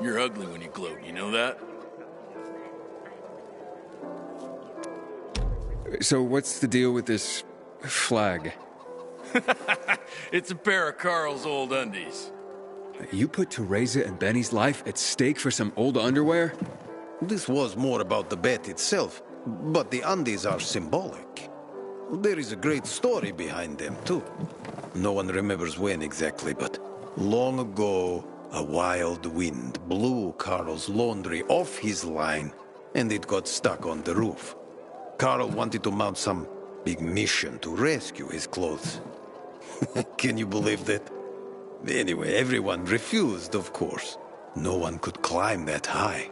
You're ugly when you gloat, you know that? So what's the deal with this flag? It's a pair of Carl's old undies. You put Teresa and Benny's life at stake for some old underwear? This was more about the bet itself, but the undies are symbolic. There is a great story behind them, too. No one remembers when exactly, but long ago, a wild wind blew Carl's laundry off his line, and it got stuck on the roof. Carl wanted to mount some big mission to rescue his clothes. Can you believe that? Anyway, everyone refused, of course. No one could climb that high.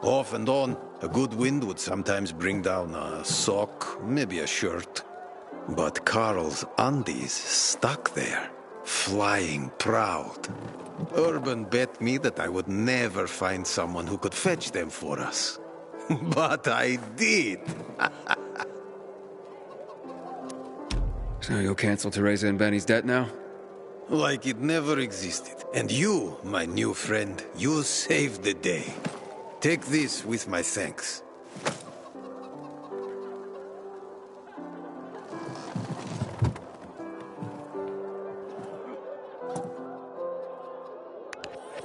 Off and on, a good wind would sometimes bring down a sock, maybe a shirt. But Carl's undies stuck there, flying proud. Urban bet me that I would never find someone who could fetch them for us. But I did. So you'll cancel Teresa and Benny's debt now? Like it never existed. And you, my new friend, you saved the day. Take this with my thanks.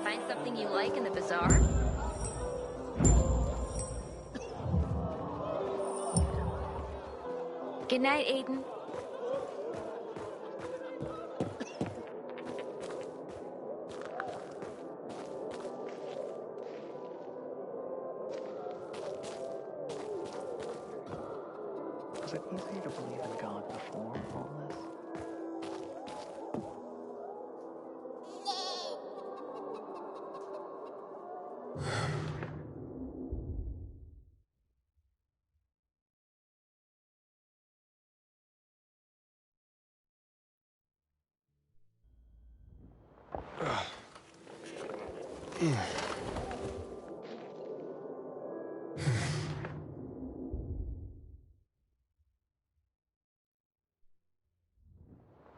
Find something you like in the bazaar? Good night, Aiden. Was it easier to believe in God before all this?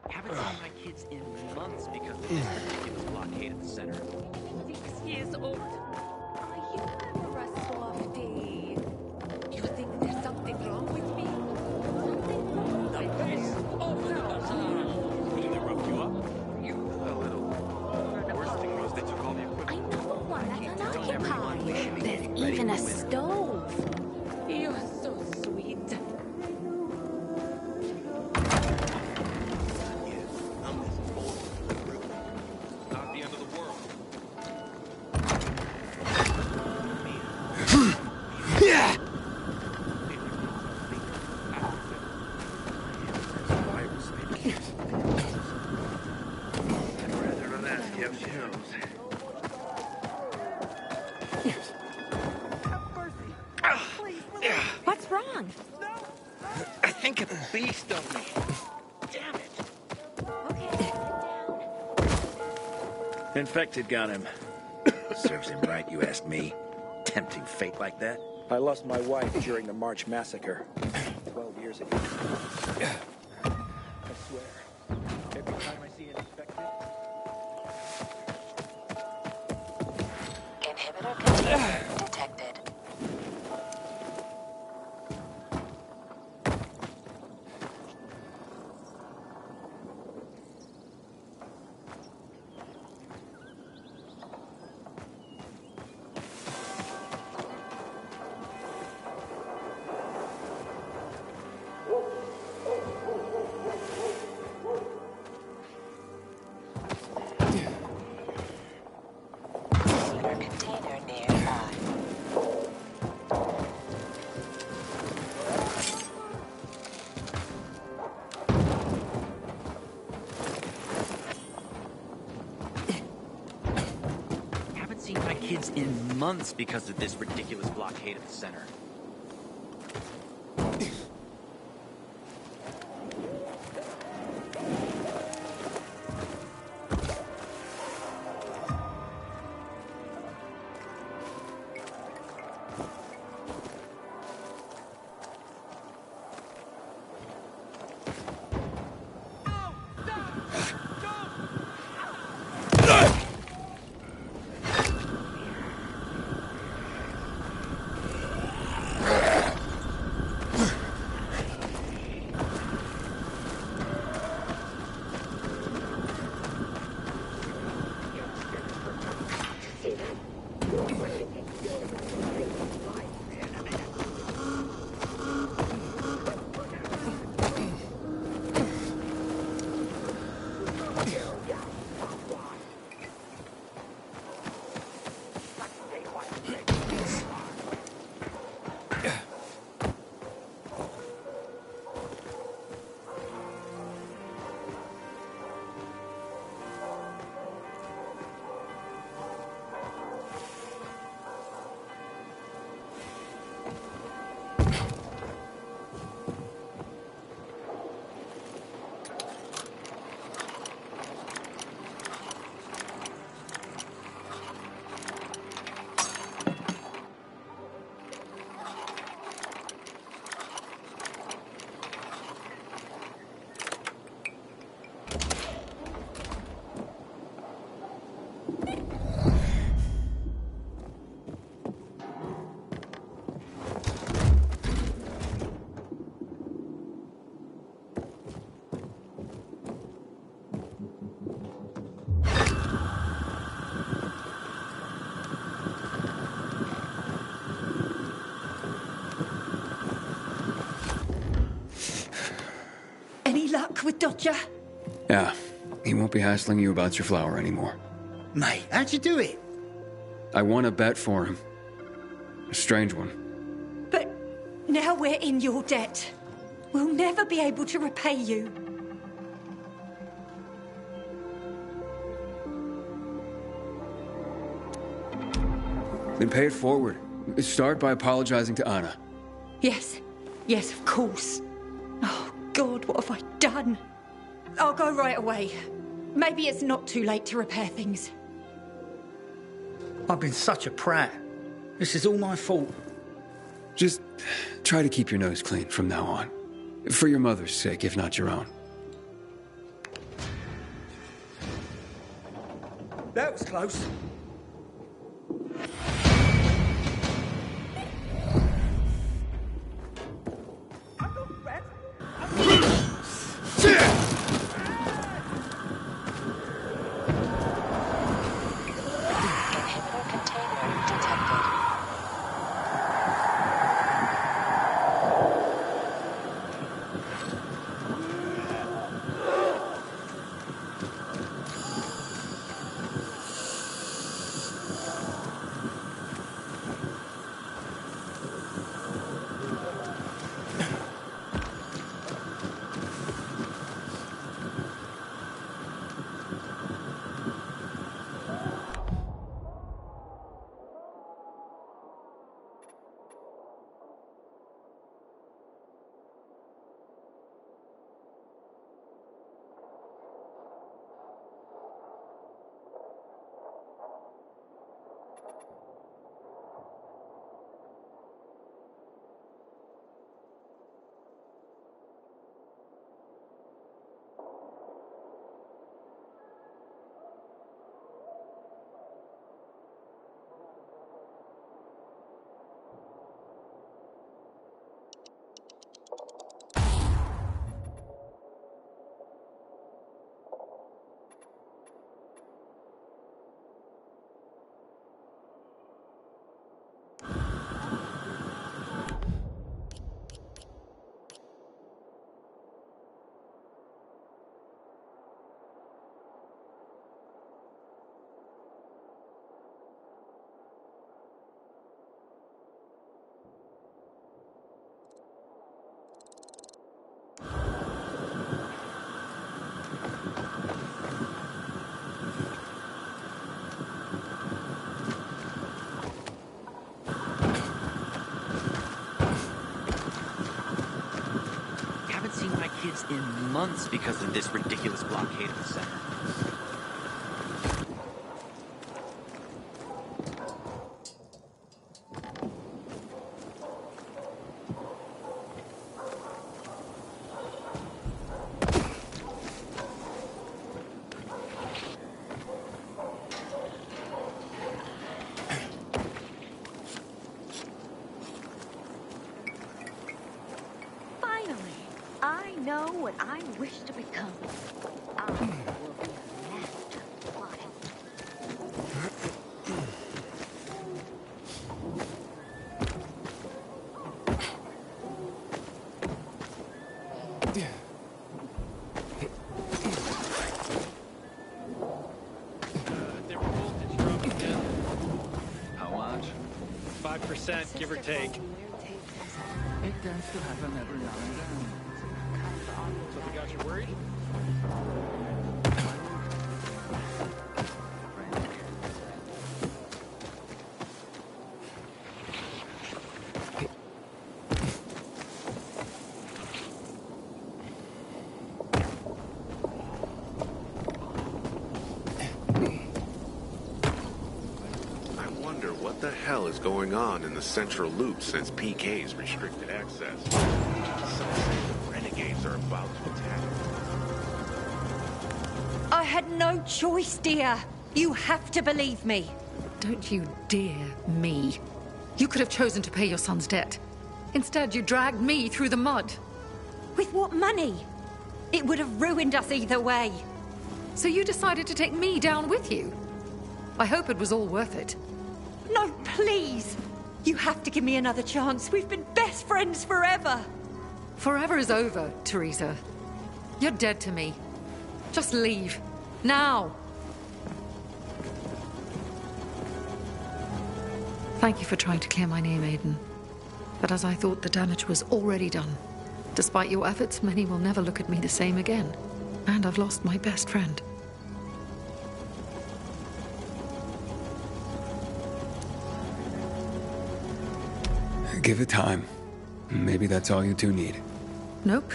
Haven't seen my kids in months because of this ridiculous blockade at the center. 6 years old. Are you ever a softie? You think there's something wrong with me? Something wrong with me? Oh, no. Did they rough you up? A little. The worst thing was they took all the equipment. I know one that's unoccupied. There's even a stove. You're so sweet. Not the end of the world. Yeah! I'd rather not ask you how she knows. What's wrong? I think a bee stung me. Damn it. Infected got him. Serves him right, you ask me. Tempting fate like that. I lost my wife during the March massacre 12 years ago. I swear, every time I see an infected... Inhibitor container detected. Container nearby. Haven't seen my kids in months because of this ridiculous blockade at the center. with Dodger? Yeah, he won't be hassling you about your flower anymore. Mate, how'd you do it? I won a bet for him. A strange one. But now we're in your debt. We'll never be able to repay you. Then pay it forward. Start by apologizing to Anna. Yes, yes, of course. Oh, God, what have I done? I'll go right away. Maybe it's not too late to repair things. I've been such a prat. This is all my fault. Just try to keep your nose clean from now on. For your mother's sake, if not your own. That was close. In months because of this ridiculous blockade of the center. I know what I wish to become. I will be a master plotting. Their voltage dropping again. How much? 5%, give or take. It tends to happen every now and then. So they got you worried? I wonder what the hell is going on in the central loop since PK's restricted access. Some say the renegades are about to attack. I had no choice, dear. You have to believe me. Don't you dare me. You could have chosen to pay your son's debt. Instead, you dragged me through the mud. With what money? It would have ruined us either way. So you decided to take me down with you? I hope it was all worth it. No, please. You have to give me another chance. We've been best friends forever. Forever is over, Teresa. You're dead to me. Just leave. Now! Thank you for trying to clear my name, Aiden. But as I thought, the damage was already done. Despite your efforts, many will never look at me the same again. And I've lost my best friend. Give it time. Maybe that's all you two need. Nope.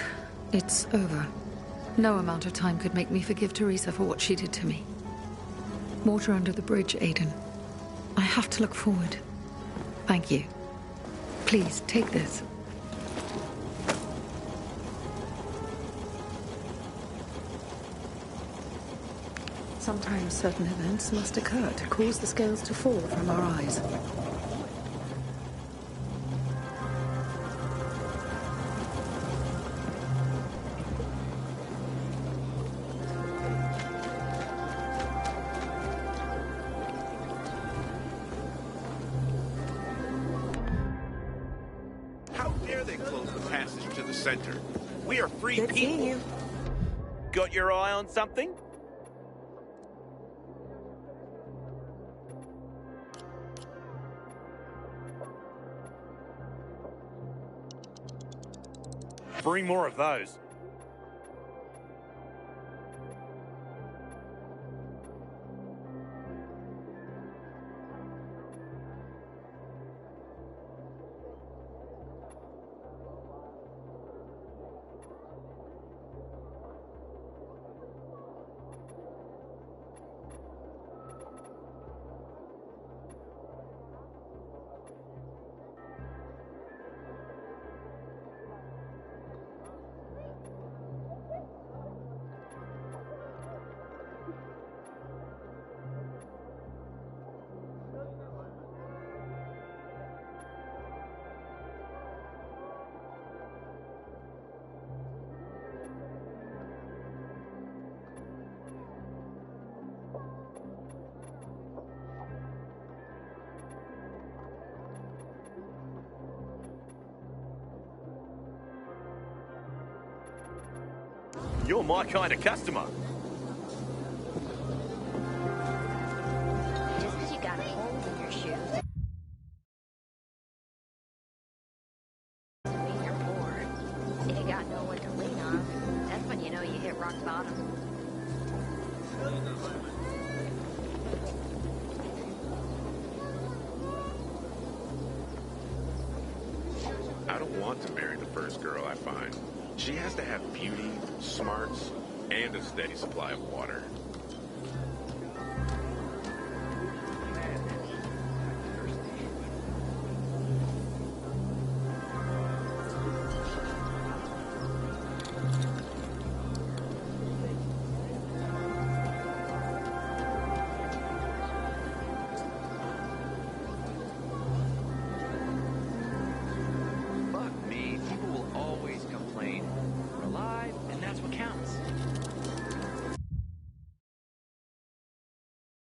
It's over. No amount of time could make me forgive Teresa for what she did to me. Water under the bridge, Aiden. I have to look forward. Thank you. Please, take this. Sometimes certain events must occur to cause the scales to fall from our eyes. How dare they close the passage to the center? We are free Good people. seeing you. Got your eye on something? Bring more of those. You're my kind of customer. Just because you got holes in your shoes doesn't mean you're poor. If you got no one to lean on, that's when you know you hit rock bottom. I don't want to marry the first girl I find. She has to have beauty, smarts, and a steady supply of water.